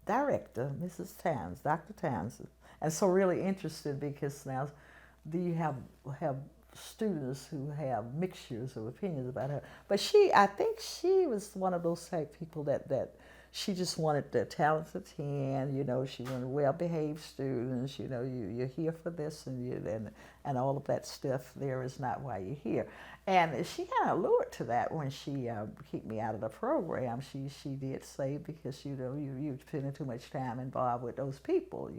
director, Mrs. Towns, Dr. Towns, and so really interested because now you have students who have mixtures of opinions about her. But I think she was one of those type people that she just wanted the talented hand, she wanted well-behaved students, you're here for this and all of that stuff there is not why you're here. And she kind of allured to that when she kicked me out of the program. She did say, because, you're spending too much time involved with those people,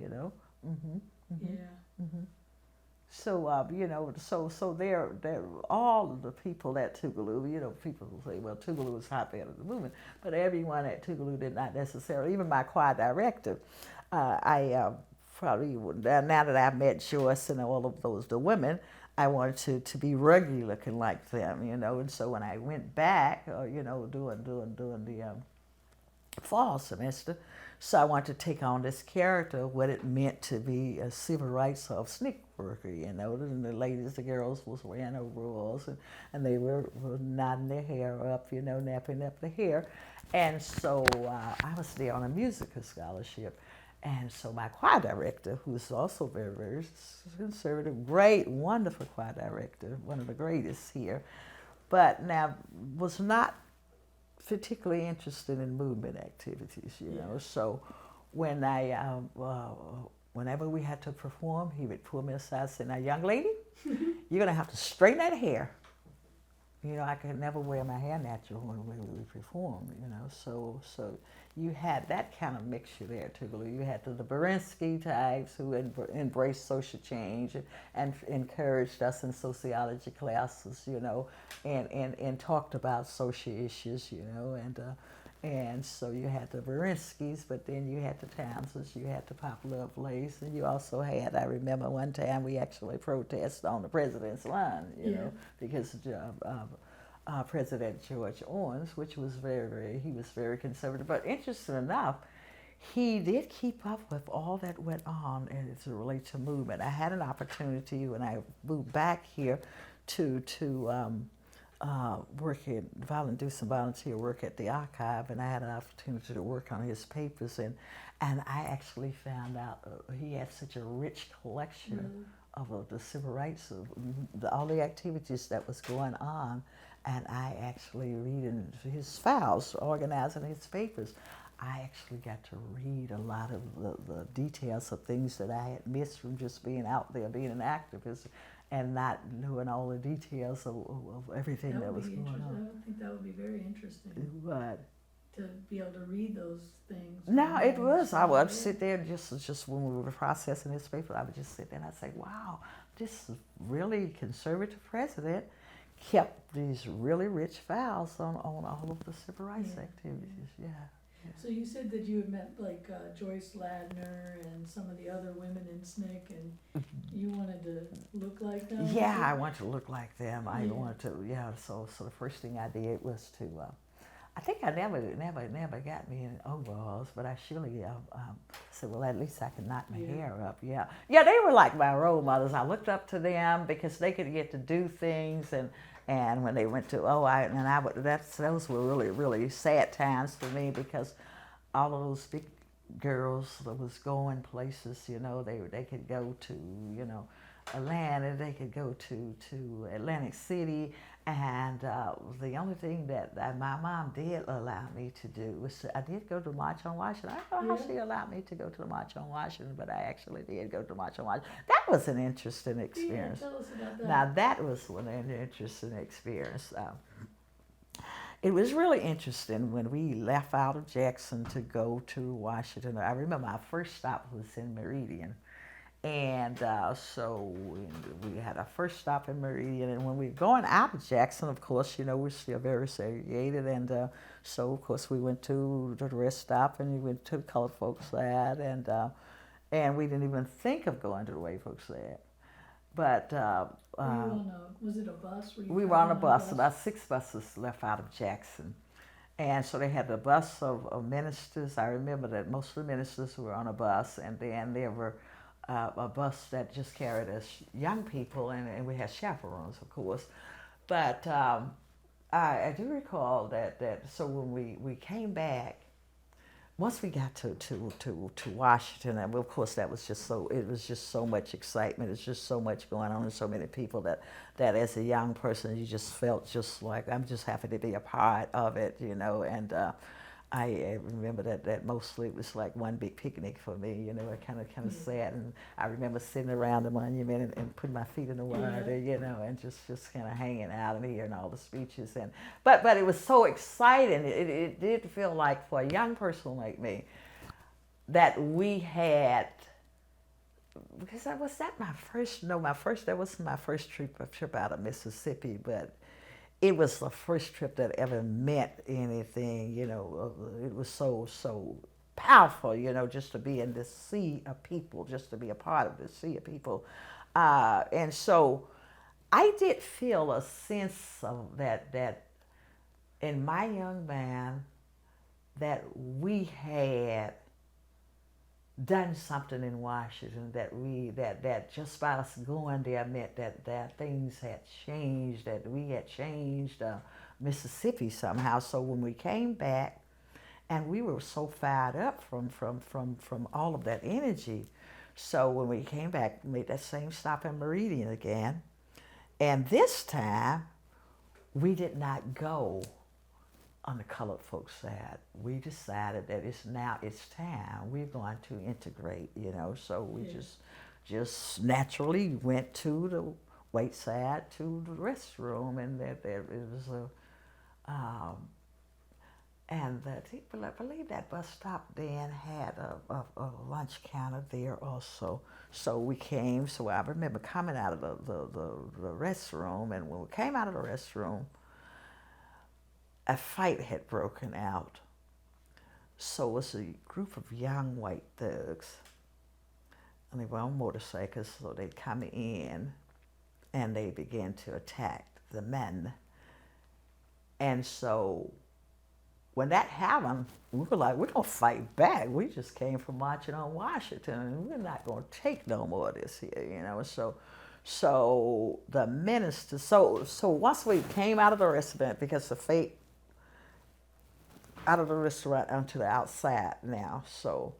So, so they're all of the people at Tougaloo, people will say, well, Tougaloo is hotbed of the movement, but everyone at Tougaloo did not necessarily, even my choir director, I probably, now that I've met Joyce and all of the women, I wanted to be rugged looking like them, and so when I went back, doing the fall semester, so I wanted to take on this character, what it meant to be a civil rights sneak worker, and the ladies, the girls was wearing overalls, and they were nodding their hair up, napping up the hair. And so I was there on a musical scholarship. And so my choir director, who's also very, very conservative, great, wonderful choir director, one of the greatest here, but now was not particularly interested in movement activities, So when whenever we had to perform, he would pull me aside and say, "Now, young lady, you're going to have to straighten that hair." You know, I could never wear my hair natural when we performed, you know. So you had that kind of mixture there, Tougaloo. You had the Berinsky types who embraced social change and encouraged us in sociology classes, you know, and talked about social issues, you know, and so you had the Berinskys, but then you had the Townsends, you had the Popular Lovelace, and you also had, I remember one time we actually protested on the president's lawn, you know, because President George Owens, which was he was very conservative. But interesting enough, he did keep up with all that went on as it relates to movement. I had an opportunity when I moved back here to do some volunteer work at the archive, and I had an opportunity to work on his papers, and I actually found out he had such a rich collection of the civil rights, of all the activities that was going on, and I actually reading his files, organizing his papers. I actually got to read a lot of the details of things that I had missed from just being out there, being an activist, and not knowing all the details of everything that was going on. I think that would be very interesting. What? To be able to read those things. No, it was. I would sit there just when we were processing his paper, I would just sit there and I'd say, wow, this really conservative president kept these really rich files on all of the civil rights activities. Yeah. So you said that you had met like Joyce Ladner and some of the other women in SNCC, and you wanted to look like them? Yeah, I wanted to look like them. I wanted to, so the first thing I did was to, I think I never got me in overalls, but I surely said, well, at least I can knock my hair up. Yeah, they were like my role models. I looked up to them because they could get to do things, and when they went to those were really, really sad times for me, because all of those big girls that was going places, you know, they could go to, you know, Atlanta, they could go to Atlantic City, and the only thing that my mom did allow me to do was I did go to the March on Washington. I don't know how she allowed me to go to the March on Washington, but I actually did go to the March on Washington. That was an interesting experience. Yeah, tell us about that. Now that was an interesting experience. It was really interesting when we left out of Jackson to go to Washington. I remember our first stop was in Meridian. And so we had our first stop in Meridian, and when we were going out of Jackson, of course, you know, we're still very segregated, and so of course we went to the rest stop, and we went to the colored folks side, and we didn't even think of going to the white folks side. But was it a bus? We were on a bus. About 6 buses left out of Jackson. And so they had the bus of ministers. I remember that most of the ministers were on a bus, and then there were a bus that just carried us young people, and we had chaperones, of course. But I do recall that so when we came back, once we got to Washington, and of course it was just so much excitement. It's just so much going on, and so many people that as a young person you just felt just like, I'm just happy to be a part of it, you know. And I remember that mostly it was like one big picnic for me, you know. I kind of sat, and I remember sitting around the monument and putting my feet in the water, you know, and just kind of hanging out and hearing all the speeches. And but it was so exciting. It did feel like, for a young person like me, that we had, because that was my first trip out of Mississippi, but it was the first trip that ever meant anything, you know. It was so powerful, you know, just to be in this sea of people, just to be a part of this sea of people. And so I did feel a sense of that in my young man, that we had done something in Washington, that just by us going there meant that things had changed, that we had changed Mississippi somehow. So when we came back, and we were so fired up from all of that energy, so when we came back, we made that same stop in Meridian again, and this time we did not go on the colored folks side, we decided that it's time. We're going to integrate, So we just naturally went to the white side to the restroom, and that there was I believe that bus stop then had a lunch counter there also. So we came. So I remember coming out of the restroom, and when we came out of the restroom, a fight had broken out. So it was a group of young white thugs, and they were on motorcycles, so they'd come in and they began to attack the men. And so when that happened, we were like, we're going to fight back. We just came from marching on Washington, and we're not going to take no more of this here, So the minister, so once we came out of the restaurant, because the fate out of the restaurant onto the outside now. So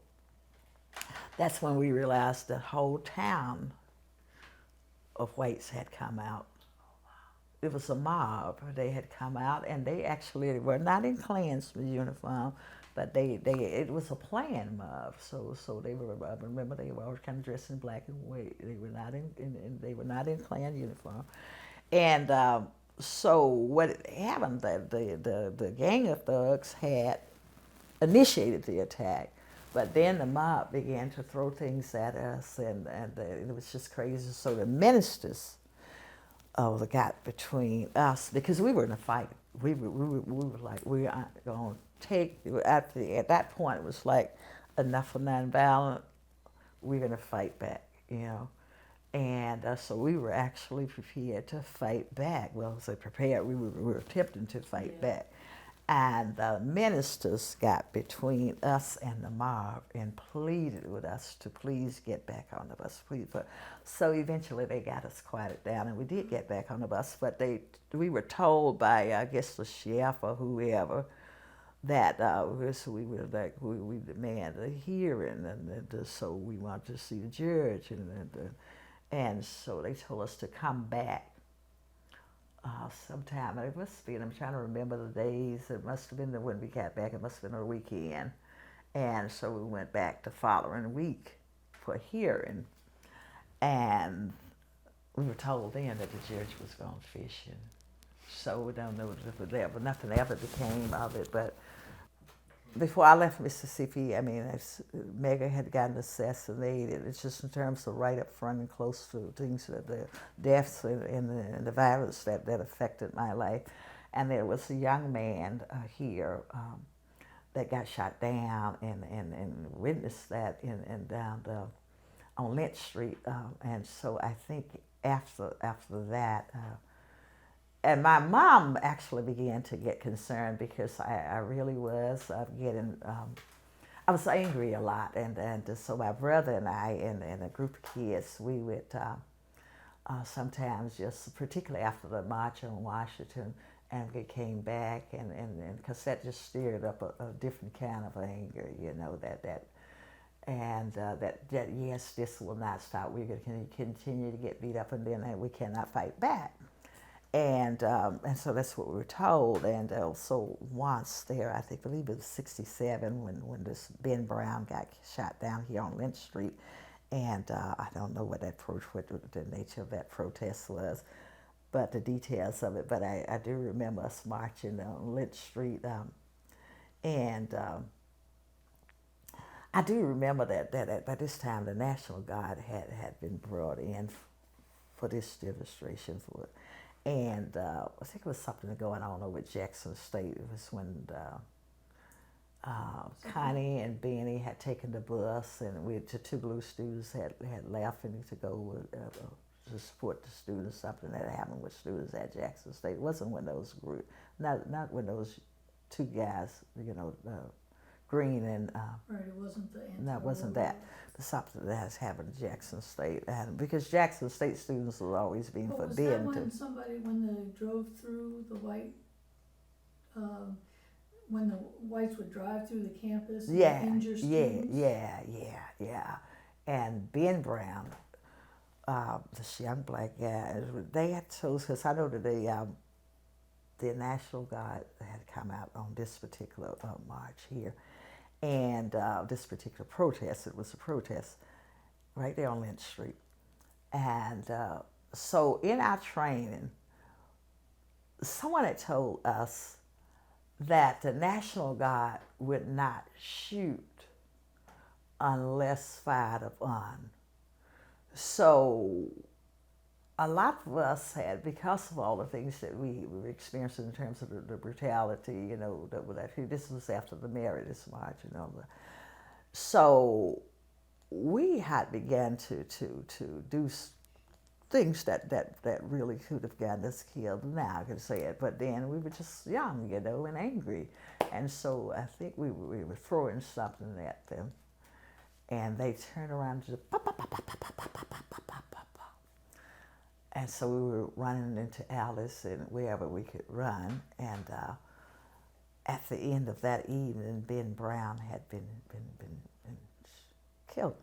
that's when we realized the whole town of whites had come out. It was a mob. They had come out, and they actually were not in Klansman uniform, but it was a Klan mob. So they were. I remember they were all kind of dressed in black and white. They were not in Klan uniform, and. So what happened, the gang of thugs had initiated the attack, but then the mob began to throw things at us, and it was just crazy. So the ministers got between us, because we were in a fight. We were like, we aren't going to take, at that point it was like, enough of nonviolent, we're going to fight back, And so we were actually prepared to fight back. Well, I say prepared, we were attempting to fight back. And the ministers got between us and the mob and pleaded with us to please get back on the bus. So eventually they got us quieted down, and we did get back on the bus, but we were told by, I guess, the sheriff or whoever, that we were like, we demand a hearing, and so we wanted to see the judge, and so they told us to come back sometime. It must be, and I'm trying to remember the days. It must have been when we got back. It must have been a weekend. And so we went back the following week for hearing. And we were told then that the judge was gone fishing. So we don't know if nothing ever became of it. But before I left Mississippi, I mean, Mega had gotten assassinated. It's just in terms of right up front and close to things, the deaths and the violence that affected my life. And there was a young man here that got shot down and witnessed that down on Lynch Street. And so I think after that, and my mom actually began to get concerned, because I really was getting, I was angry a lot. And so my brother and I and a group of kids, we would sometimes just, particularly after the March on Washington, and we came back, and because that just stirred up a different kind of anger, that yes, this will not stop. We're going to continue to get beat up, and then we cannot fight back. And so that's what we were told. And so once there, I believe it was 1967 when this Ben Brown got shot down here on Lynch Street. And I don't know what the nature of that protest was, but the details of it. But I do remember us marching on Lynch Street. And I do remember that by this time the National Guard had been brought in for this demonstration. And I think it was something going on over at Jackson State. It was when Connie and Benny had taken the bus, and the Tougaloo students had left to go to support the students. Something that happened with students at Jackson State. It wasn't when those not when those two guys, Green and right, it wasn't the no, it wasn't that. But something that has happened to Jackson State, and because Jackson State students have always been forbidden was that when they drove through the white, when the whites would drive through the campus and injure students? Yeah. And Ben Brown, this young black guy, they had told us, I know that the National Guard had come out on this particular march here, and this particular protest. It was a protest right there on Lynch Street. And so in our training, someone had told us that the National Guard would not shoot unless fired upon. So a lot of us had, because of all the things that we were experiencing in terms of the brutality, you know, this was after the Meredith March, you know. So we had began to do things that really could have gotten us killed. Now I can say it, but then we were just young, you know, and angry. And so I think we were throwing something at them, and they turned around and just pop, pop, pop, pop, pop, pop, pop, pop, pop, pop, pop. And so we were running into Alice and wherever we could run. And at the end of that evening, Ben Brown had been killed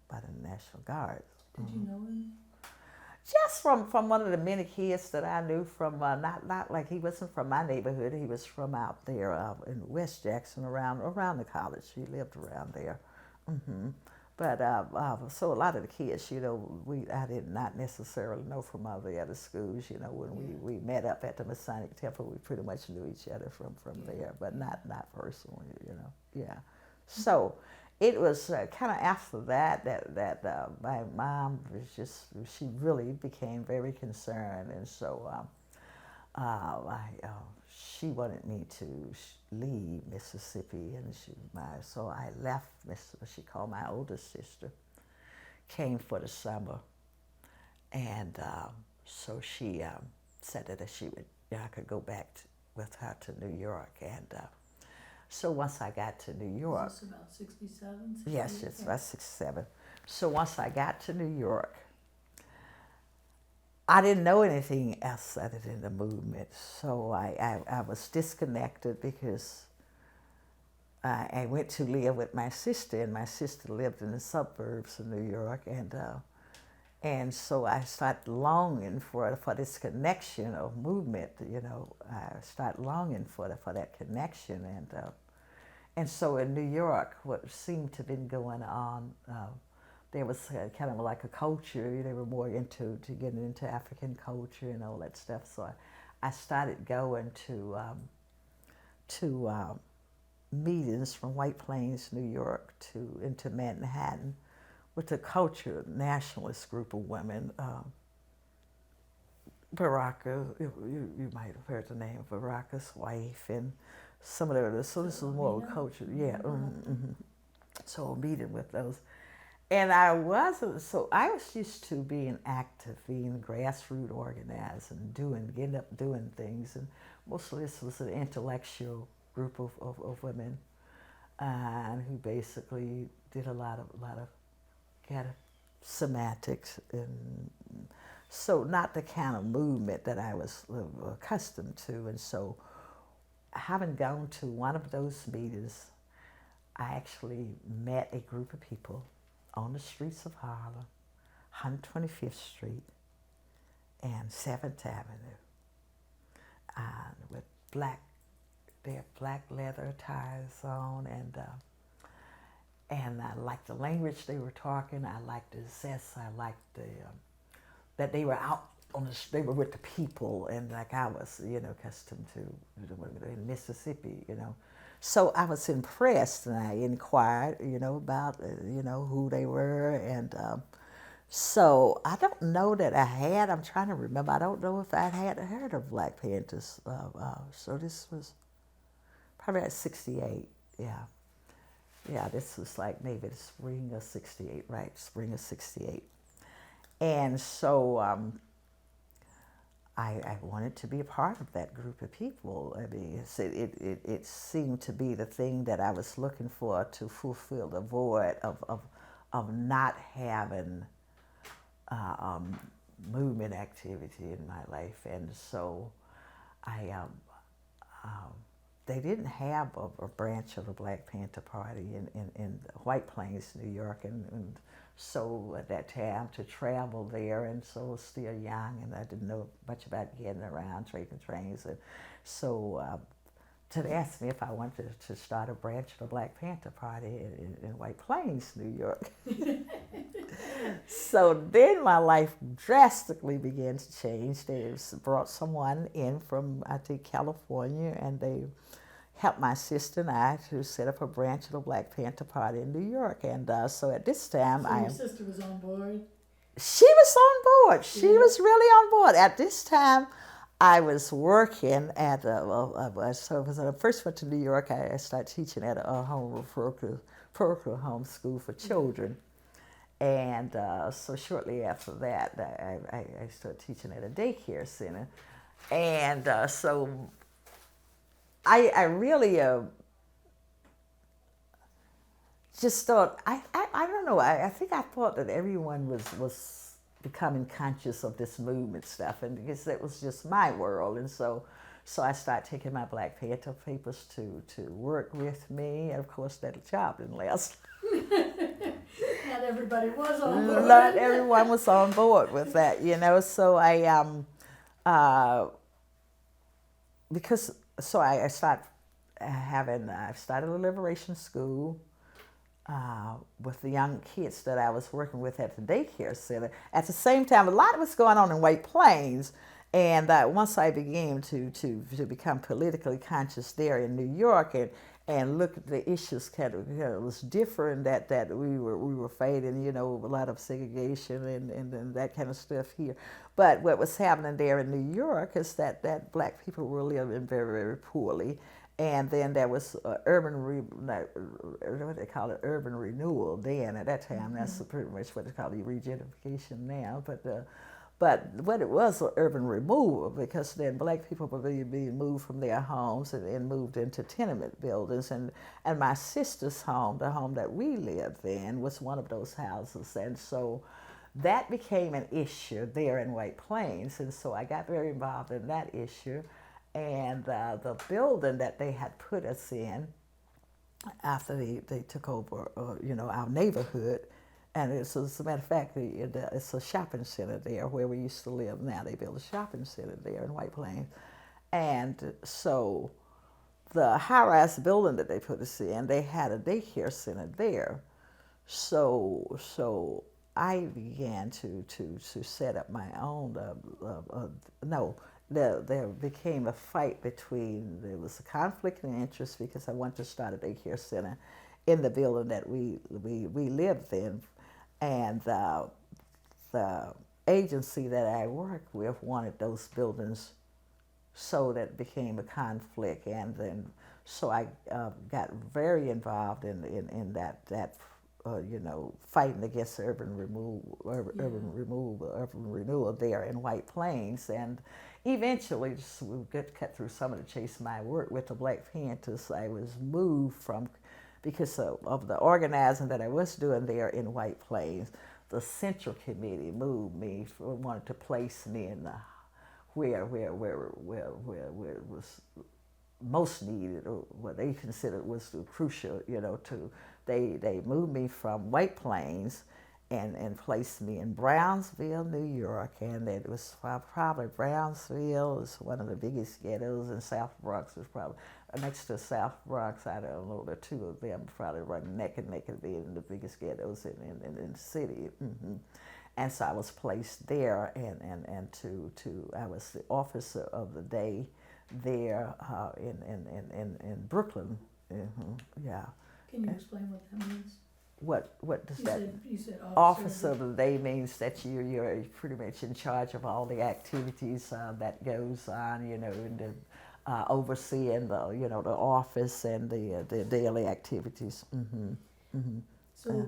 by the National Guard. Did you know him? Just from one of the many kids that I knew from, not like he wasn't from my neighborhood, he was from out there in West Jackson, around the college. He lived around there. But so a lot of the kids, you know, I did not necessarily know from all the other schools. You know, when we met up at the Masonic Temple, we pretty much knew each other from there, but not personally, you know. Yeah. So it was kind of after that my mom was she really became very concerned, and so she wanted me to leave Mississippi, and so I left. She called my oldest sister, came for the summer, and so she said that I could go back with her to New York, and so once I got to New York, Was this about 67? yes, it's about 67. So once I got to New York, I didn't know anything else other than the movement. So I was disconnected because I went to live with my sister, and my sister lived in the suburbs of New York, and so I started longing for this connection of movement. You know, I started longing for that connection, and so in New York, what seemed to have been going on. There was kind of like a culture. They were more into getting into African culture and all that stuff. So I started going to meetings from White Plains, New York, into Manhattan, with a culture nationalist group of women. Baraka, you might have heard the name of Baraka's wife, and some of the others. So this was more culture, yeah. So a meeting with those. And I was used to being active, being grassroots organized, and getting up doing things. And mostly this was an intellectual group of women, and who basically did a lot of kind of semantics, and so not the kind of movement that I was accustomed to. And so, having gone to one of those meetings, I actually met a group of people on the streets of Harlem, 125th Street and 7th Avenue, and with their black leather ties on, and I liked the language they were talking. I liked the zest. I liked that they were out they were with the people, and like I was, you know, accustomed to in Mississippi, you know. So I was impressed, and I inquired, you know, about, you know, who they were. And so I don't know that I'm trying to remember, I don't know if I had heard of Black Panthers. So this was probably at 68, yeah. Yeah, this was like maybe the spring of 68, right? Spring of 68. And so I wanted to be a part of that group of people. I mean, it seemed to be the thing that I was looking for to fulfill the void of not having movement activity in my life. And so they didn't have a branch of the Black Panther Party in White Plains, New York, and So at that time to travel there, and so I was still young, and I didn't know much about getting around, taking trains, and so to ask me if I wanted to start a branch of the Black Panther Party in White Plains, New York. So then my life drastically began to change. They brought someone in from, I think, California, and they helped my sister and I to set up a branch of the Black Panther Party in New York. And so at this time, So your sister was on board? She was on board. She Yeah. was really on board. At this time, I was working at, so when I first went to New York, I started teaching at a home parochial home school for children. And so shortly after that, I started teaching at a daycare center. And so I really just thought, I don't know, I think I thought that everyone was becoming conscious of this movement stuff, and because that was just my world. And so I started taking my Black Panther papers to work with me. And of course, that job didn't last. Not everybody was on board. Not everyone was on board with that, you know. So I started I started a liberation school with the young kids that I was working with at the daycare center. At the same time, a lot was going on in White Plains, and once I began to become politically conscious there in New York and look at the issues kind of, it was different that we were fighting, you know, a lot of segregation and that kind of stuff here. But what was happening there in New York is that Black people were living very, very poorly. And then there was what they call it, urban renewal then at that time. That's pretty much what they call the regentrification now. But what it was urban removal, because then Black people were being moved from their homes and moved into tenement buildings. And my sister's home, the home that we lived in, was one of those houses. And so that became an issue there in White Plains. And so I got very involved in that issue. And the building that they had put us in after they took over, you know, our neighborhood, and as a matter of fact, it's a shopping center there where we used to live. Now they built a shopping center there in White Plains, and so the high-rise building that they put us in, they had a daycare center there. So I began to set up my own. There became a fight there was a conflict of interest because I wanted to start a daycare center in the building that we lived in, and the agency that I worked with wanted those buildings, so that became a conflict. And then so I got very involved in that you know, fighting against urban renewal there in White Plains. And eventually, just we get cut through some of the chase my work with the Black Panthers. I was moved because of the organizing that I was doing there in White Plains. The Central Committee moved me, wanted to place me in where it was most needed, or what they considered was crucial, you know. They moved me from White Plains and placed me in Brownsville, New York, and it was probably Brownsville was one of the biggest ghettos, and South Bronx was probably next to South Bronx. I don't know, the two of them probably running neck and neck and being the biggest ghettos in the city. And so I was placed there, and I was the officer of the day there in Brooklyn. Yeah. Can you explain what that means? What does that? You said Officer of the day means that you're pretty much in charge of all the activities that goes on, you know, and overseeing the office and the daily activities. So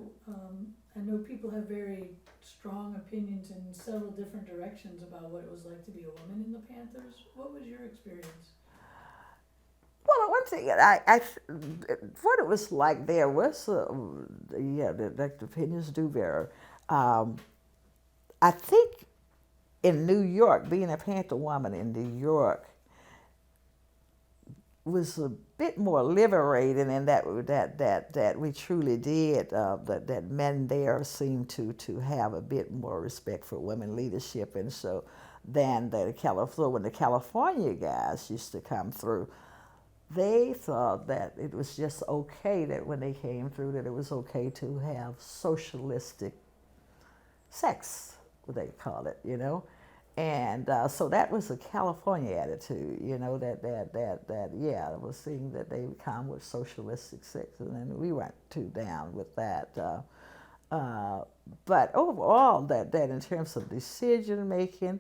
I know people have very strong opinions in several different directions about what it was like to be a woman in the Panthers. What was your experience? Well, one thing what it was like there was, the opinions do vary. I think in New York, being a Panther woman in New York, was a bit more liberating, and that we truly did. That men there seemed to have a bit more respect for women leadership, and so than when the California guys used to come through, they thought that it was just okay that when they came through that it was okay to have socialistic sex, what they call it, you know. And so that was a California attitude, you know, yeah, I was seeing that they would come with socialistic sex, and then we weren't too down with that. But overall, that in terms of decision making,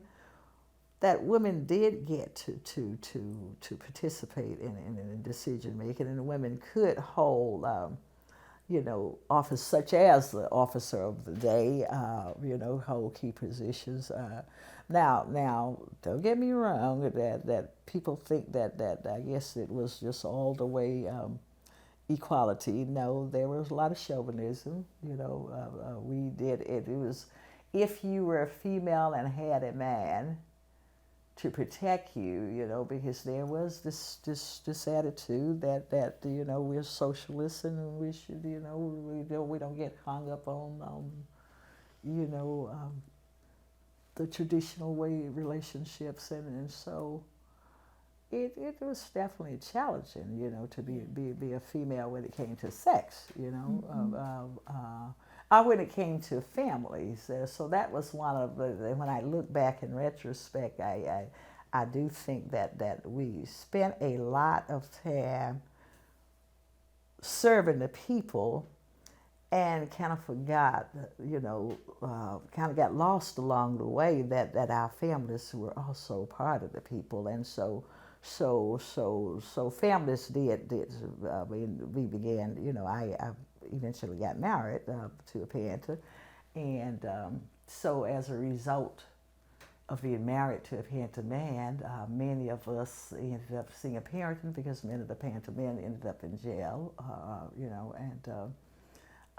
that women did get to participate in decision making, and women could hold, you know, office such as the officer of the day, you know, hold key positions. Now, don't get me wrong, that people think that I guess it was just all the way equality. No, there was a lot of chauvinism. You know, we did it. It was if you were a female and had a man to protect you, you know, because there was this attitude that you know, we're socialists and we should, you know, we don't get hung up on you know, the traditional way relationships, and so it was definitely challenging, you know, to be a female when it came to sex, you know, when it came to families. So that was one of the, when I look back in retrospect, I do think that we spent a lot of time serving the people and kind of forgot, you know, kind of got lost along the way that our families were also part of the people. And so families did we began, you know, I eventually got married to a painter, and so as a result of being married to a painter man, many of us ended up seeing a parenting, because many of the painter men ended up in jail, you know, and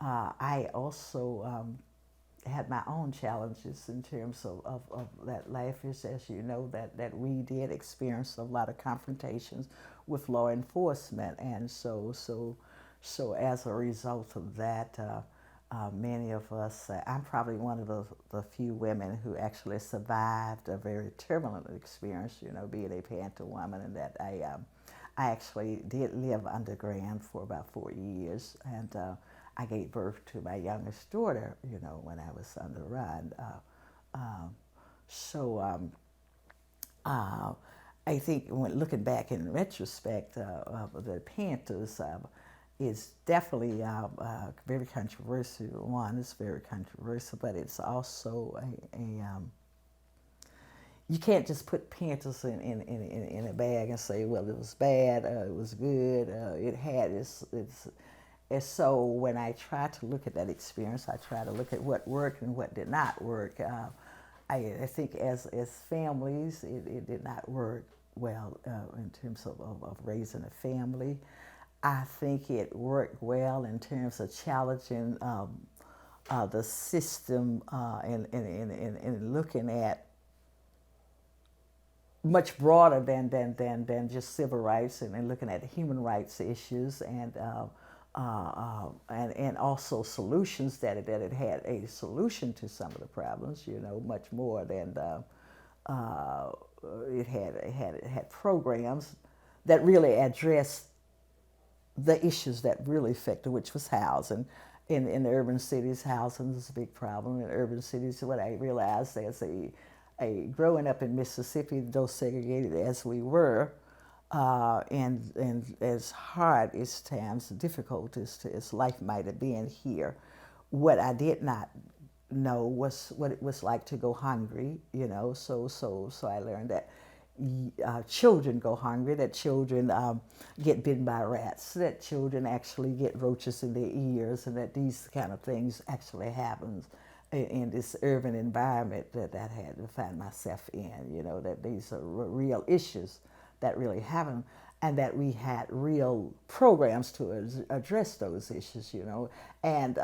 I also had my own challenges in terms of that life. As you know, that we did experience a lot of confrontations with law enforcement, and so as a result of that, many of us, I'm probably one of the few women who actually survived a very turbulent experience, you know, being a Panther woman, and that I actually did live underground for about 4 years, and I gave birth to my youngest daughter, you know, when I was on the run. I think when looking back in retrospect, the Panthers is definitely a very controversial one. It's very controversial, but it's also you can't just put Panthers in a bag and say, well, it was bad, it was good, it had its. And so when I try to look at that experience, I try to look at what worked and what did not work. I think as families, it did not work well in terms of raising a family. I think it worked well in terms of challenging the system and looking at much broader than just civil rights, and looking at human rights issues, and also solutions, that it had a solution to some of the problems, you know, much more than it had programs that really addressed the issues that really affected, which was housing. In the urban cities, housing is a big problem. In urban cities, what I realized as growing up in Mississippi, though segregated as we were, and as hard as times, difficult as life might have been here, what I did not know was what it was like to go hungry, you know. So I learned that children go hungry, that children get bitten by rats, that children actually get roaches in their ears, and that these kind of things actually happen in this urban environment that I had to find myself in, you know, that these are real issues that really happen, and that we had real programs to address those issues, you know, and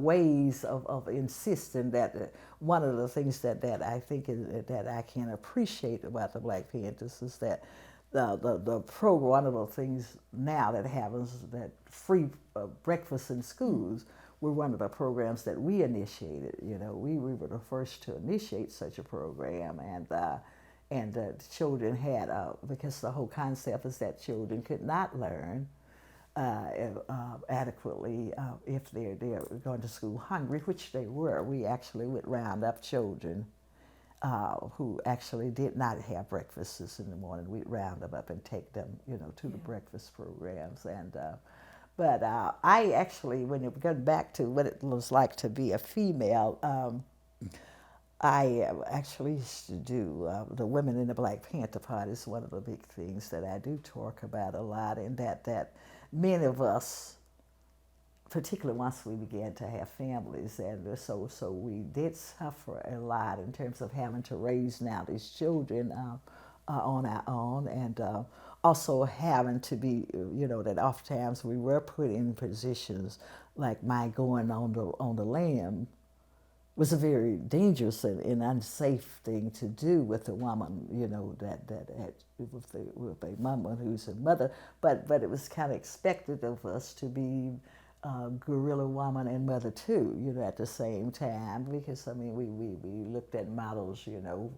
ways of insisting that one of the things that I think that I can appreciate about the Black Panthers is that one of the things now that happens, that free breakfast in schools, were one of the programs that we initiated. You know, we were the first to initiate such a program, and children had, because the whole concept is that children could not learn adequately if they're going to school hungry, which they were. We actually would round up children who actually did not have breakfasts in the morning. We'd round them up and take them, you know, to the breakfast programs. But I actually, when it got back to what it was like to be a female, I actually used to do the Women in the Black Panther Party is one of the big things that I do talk about a lot, and that many of us, particularly once we began to have families, and so we did suffer a lot in terms of having to raise now these children on our own, and also having to be, you know, that oftentimes we were put in positions like my going on the lamb was a very dangerous and unsafe thing to do with a woman, you know, that had, with a mama who's a mother, but it was kind of expected of us to be guerrilla woman and mother too, you know, at the same time, because I mean we looked at models, you know,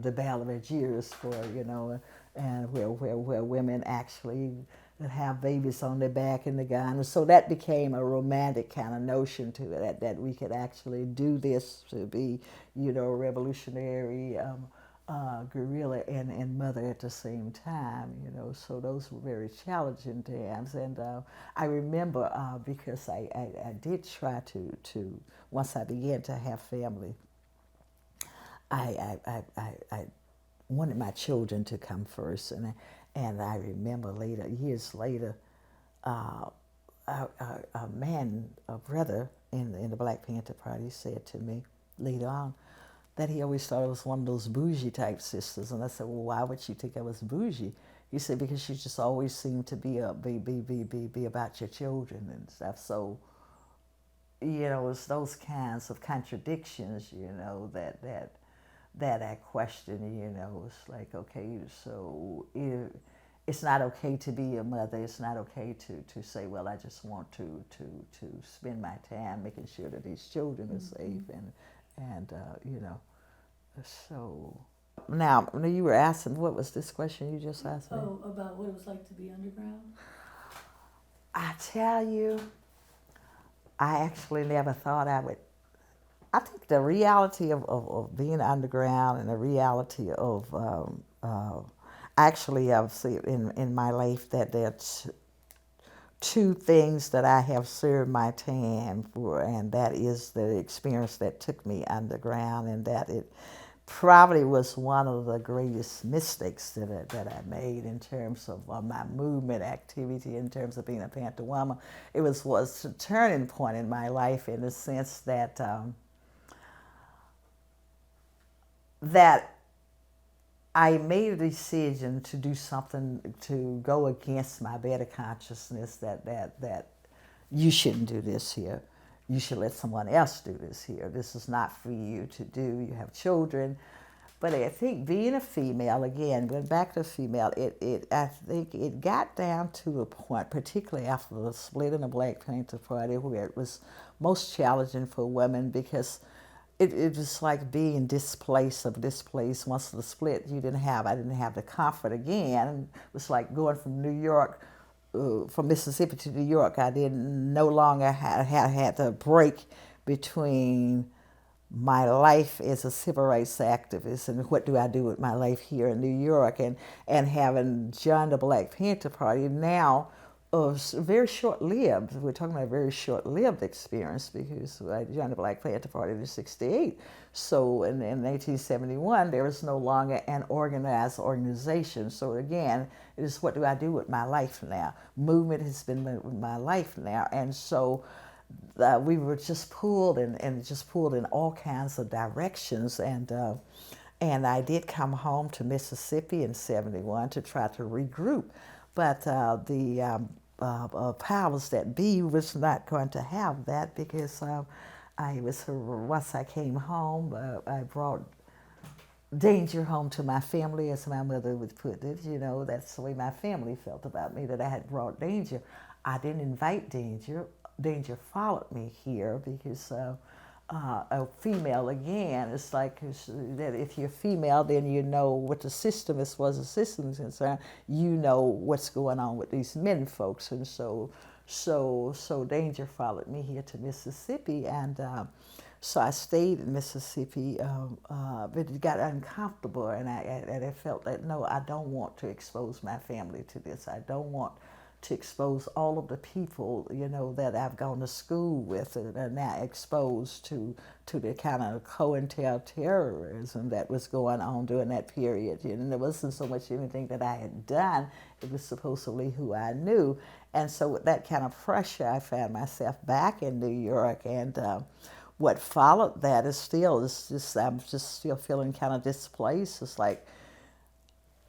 the Ballad of Algiers for, you know, and where women actually have babies on their back in the gun, and so that became a romantic kind of notion to it, that we could actually do this to be, you know, revolutionary guerrilla and mother at the same time, you know. So those were very challenging times, and I remember because I did try to once I began to have family, I wanted my children to come first, and I remember later, years later, a brother in the Black Panther Party said to me later on that he always thought I was one of those bougie type sisters, and I said, well, why would you think I was bougie? He said, because you just always seem to be about your children and stuff. So, you know, it's those kinds of contradictions, you know, that I question, you know. It's like, okay, so it's not okay to be a mother. It's not okay to say, well, I just want to spend my time making sure that these children are safe, and you know. So now you were asking, what was this question you just asked me? Oh, about what it was like to be underground? I tell you, I actually never thought I would. I think the reality of being underground and the reality of actually I've seen in my life that there's two things that I have served my time for, and that is the experience that took me underground, and that it probably was one of the greatest mistakes that I made in terms of my movement activity, in terms of being a Panther woman. It was a turning point in my life, in the sense that that I made a decision to do something to go against my better consciousness, that you shouldn't do this here. You should let someone else do this here. This is not for you to do. You have children. But I think being a female, again, going back to female, I think it got down to a point, particularly after the split in the Black Panther Party, where it was most challenging for women, because it was like being displaced of this place. Once the split, I didn't have the comfort again. It was like going from New York, from Mississippi to New York. I no longer had the break between my life as a civil rights activist and what do I do with my life here in New York, and having joined the Black Panther Party now. Very short-lived. We're talking about a very short-lived experience, because I joined the Black Panther Party in '68. So in 1971, there was no longer an organized organization. So again, it is, what do I do with my life now? Movement has been with my life now, and so we were just pulled and just pulled in all kinds of directions. And I did come home to Mississippi in '71 to try to regroup, but the powers that be was not going to have that, because once I came home, I brought danger home to my family, as my mother would put it. You know, that's the way my family felt about me, that I had brought danger. I didn't invite danger. Danger followed me here because a female, again, it's like that if you're female, then you know what the system, as far as the system is concerned, you know what's going on with these men folks. And so danger followed me here to Mississippi, and so I stayed in Mississippi, but it got uncomfortable, and I felt that, no, I don't want to expose my family to this. I don't want to expose all of the people, you know, that I've gone to school with and are now exposed to the kind of COINTELterrorism that was going on during that period. You know, there wasn't so much anything that I had done. It was supposedly who I knew. And so with that kind of pressure, I found myself back in New York, and what followed that is just, I'm just still feeling kind of displaced. It's like,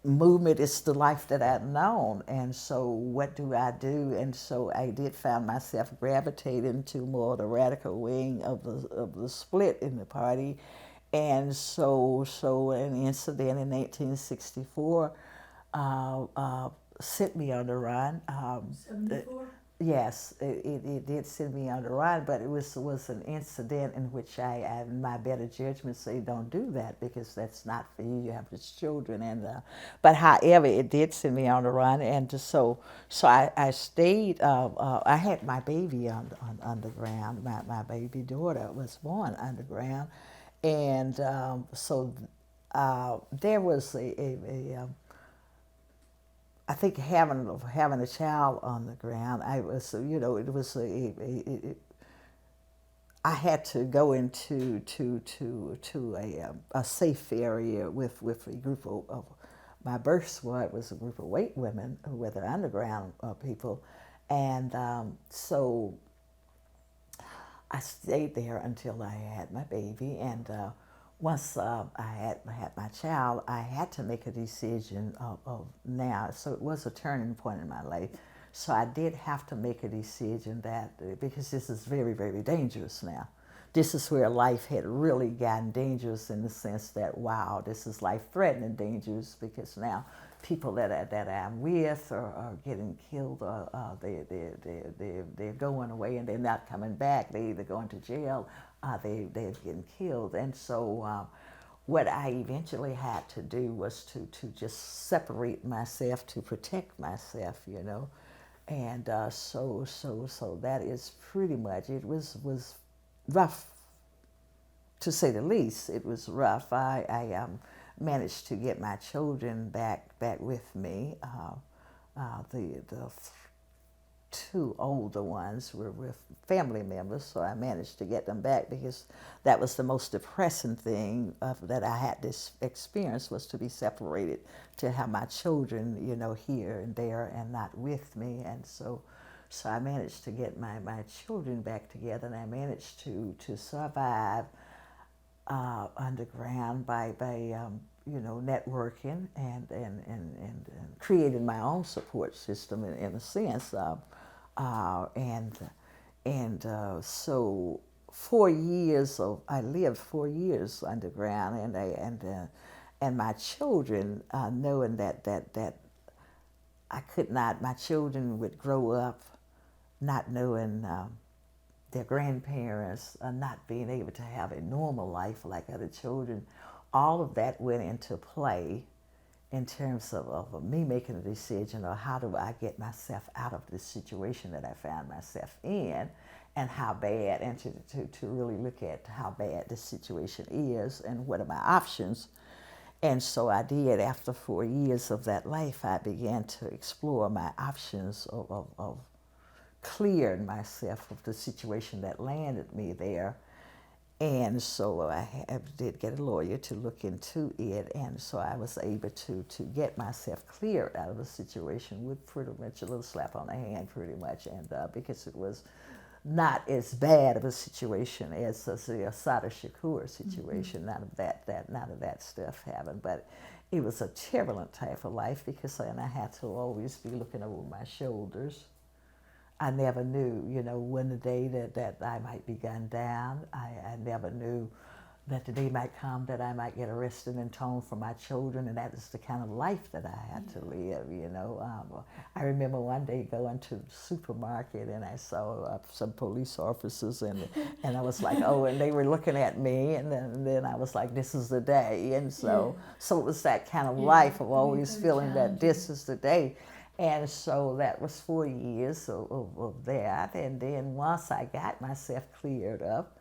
movement is the life that I've known, and so what do I do? And so I did find myself gravitating to more of the radical wing of the split in the party. And so an incident in 1864 sent me on the run. 74? Yes, it did send me on the run, but it was an incident in which I my better judgment say, don't do that, because that's not for you. You have just children, and but however, it did send me on the run, and so I stayed. I had my baby on underground. My baby daughter was born underground, and so there was I think having a child on the ground, I was, you know, it was I had to go into a safe area with a group of my birth squad was a group of white women who were the underground people, and so I stayed there until I had my baby, and once I had my child, I had to make a decision of now. So it was a turning point in my life. So I did have to make a decision that, because this is very, very dangerous now. This is where life had really gotten dangerous, in the sense that, wow, this is life-threatening dangerous, because now people that I'm with are getting killed, they're going away and they're not coming back. They're either going to jail, they're getting killed. And so what I eventually had to do was to just separate myself to protect myself, you know. And so that is pretty much, it was rough, to say the least. It was rough. I managed to get my children back with me. The two older ones were with family members, so I managed to get them back, because that was the most depressing thing that I had this experience, was to be separated, to have my children, you know, here and there and not with me. And so I managed to get my children back together, and I managed to survive underground by you know, networking and creating my own support system in a sense. So 4 years I lived 4 years underground, and my children, knowing that I could not, my children would grow up not knowing their grandparents, not being able to have a normal life like other children. All of that went into play in terms of me making a decision of how do I get myself out of this situation that I found myself in, and how bad, and to really look at how bad this situation is and what are my options. And so I did. After 4 years of that life, I began to explore my options of clearing myself of the situation that landed me there. And so I did get a lawyer to look into it, and so I was able to get myself cleared out of the situation with pretty much a little slap on the hand, pretty much, and because it was not as bad of a situation as the Assata Shakur situation. Mm-hmm. None of that stuff happened, but it was a turbulent type of life, because then I had to always be looking over my shoulders. I never knew, you know, when the day that I might be gunned down. I never knew, that the day might come that I might get arrested and atoned for my children, and that is the kind of life that I had to live, you know. I remember one day going to the supermarket and I saw some police officers, and I was like, oh, and they were looking at me, and then I was like, this is the day, and so it was that kind of life of always feeling that this is the day. And so that was 4 years of that, and then once I got myself cleared up,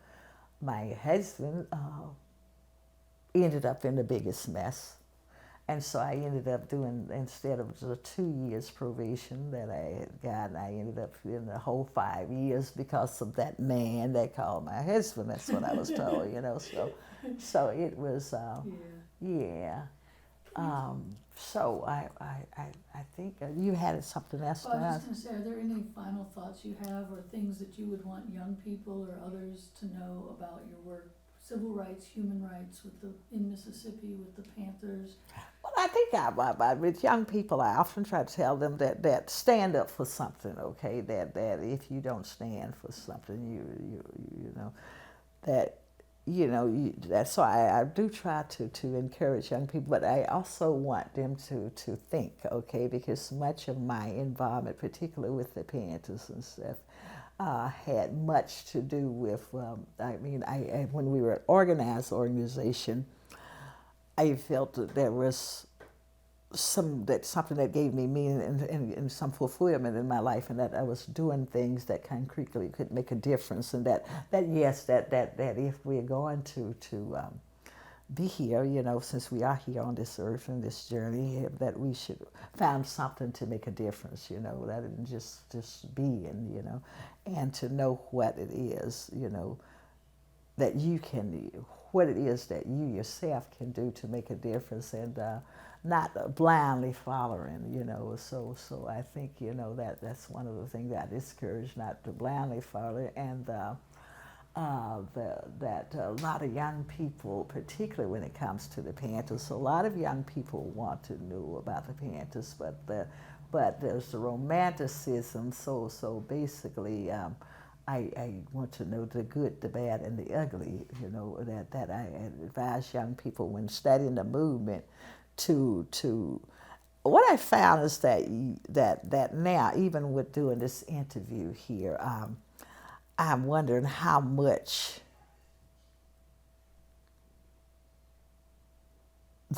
my husband ended up in the biggest mess. And so I ended up doing, instead of the 2 years probation that I had gotten, I ended up in the whole 5 years because of that man they called my husband. That's what I was told, you know. So it was, so I think you had something else to Well, I was ask. just going to say, are there any final thoughts you have or things that you would want young people or others to know about your work, civil rights, human rights in Mississippi with the Panthers? Well, I think with young people, I often try to tell them that stand up for something, okay? That if you don't stand for something, you know, that, you know, that's why I do try to encourage young people, but I also want them to think, okay? Because much of my involvement, particularly with the Panthers and stuff, had much to do with, when we were an organized organization, I felt that there was something that gave me meaning and some fulfillment in my life, and that I was doing things that concretely could make a difference, and that if we're going to be here, you know, since we are here on this earth and this journey, that we should find something to make a difference, you know, rather than just being, you know, and to know what it is, you know, that you can, what it is that you yourself can do to make a difference, and not blindly following, you know. So I think, you know, that's one of the things that I discourage, not to blindly follow, and that a lot of young people, particularly when it comes to the Panthers, a lot of young people want to know about the Panthers, but there's the romanticism. So basically, I want to know the good, the bad, and the ugly. You know, that I advise young people when studying the movement to. What I found is that now, even with doing this interview here, I'm wondering how much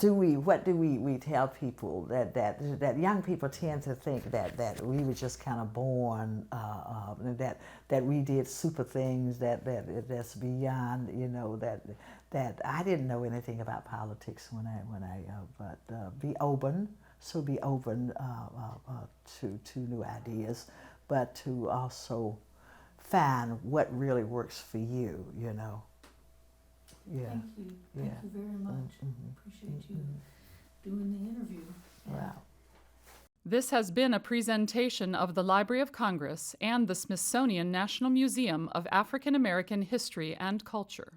what do we tell people that young people tend to think that we were just kind of born, that we did super things that's beyond, you know, that I didn't know anything about politics when I be open to new ideas, but to also find what really works for you, you know. Yeah. Thank you. Thank you very much. Appreciate you doing the interview. Wow. This has been a presentation of the Library of Congress and the Smithsonian National Museum of African American History and Culture.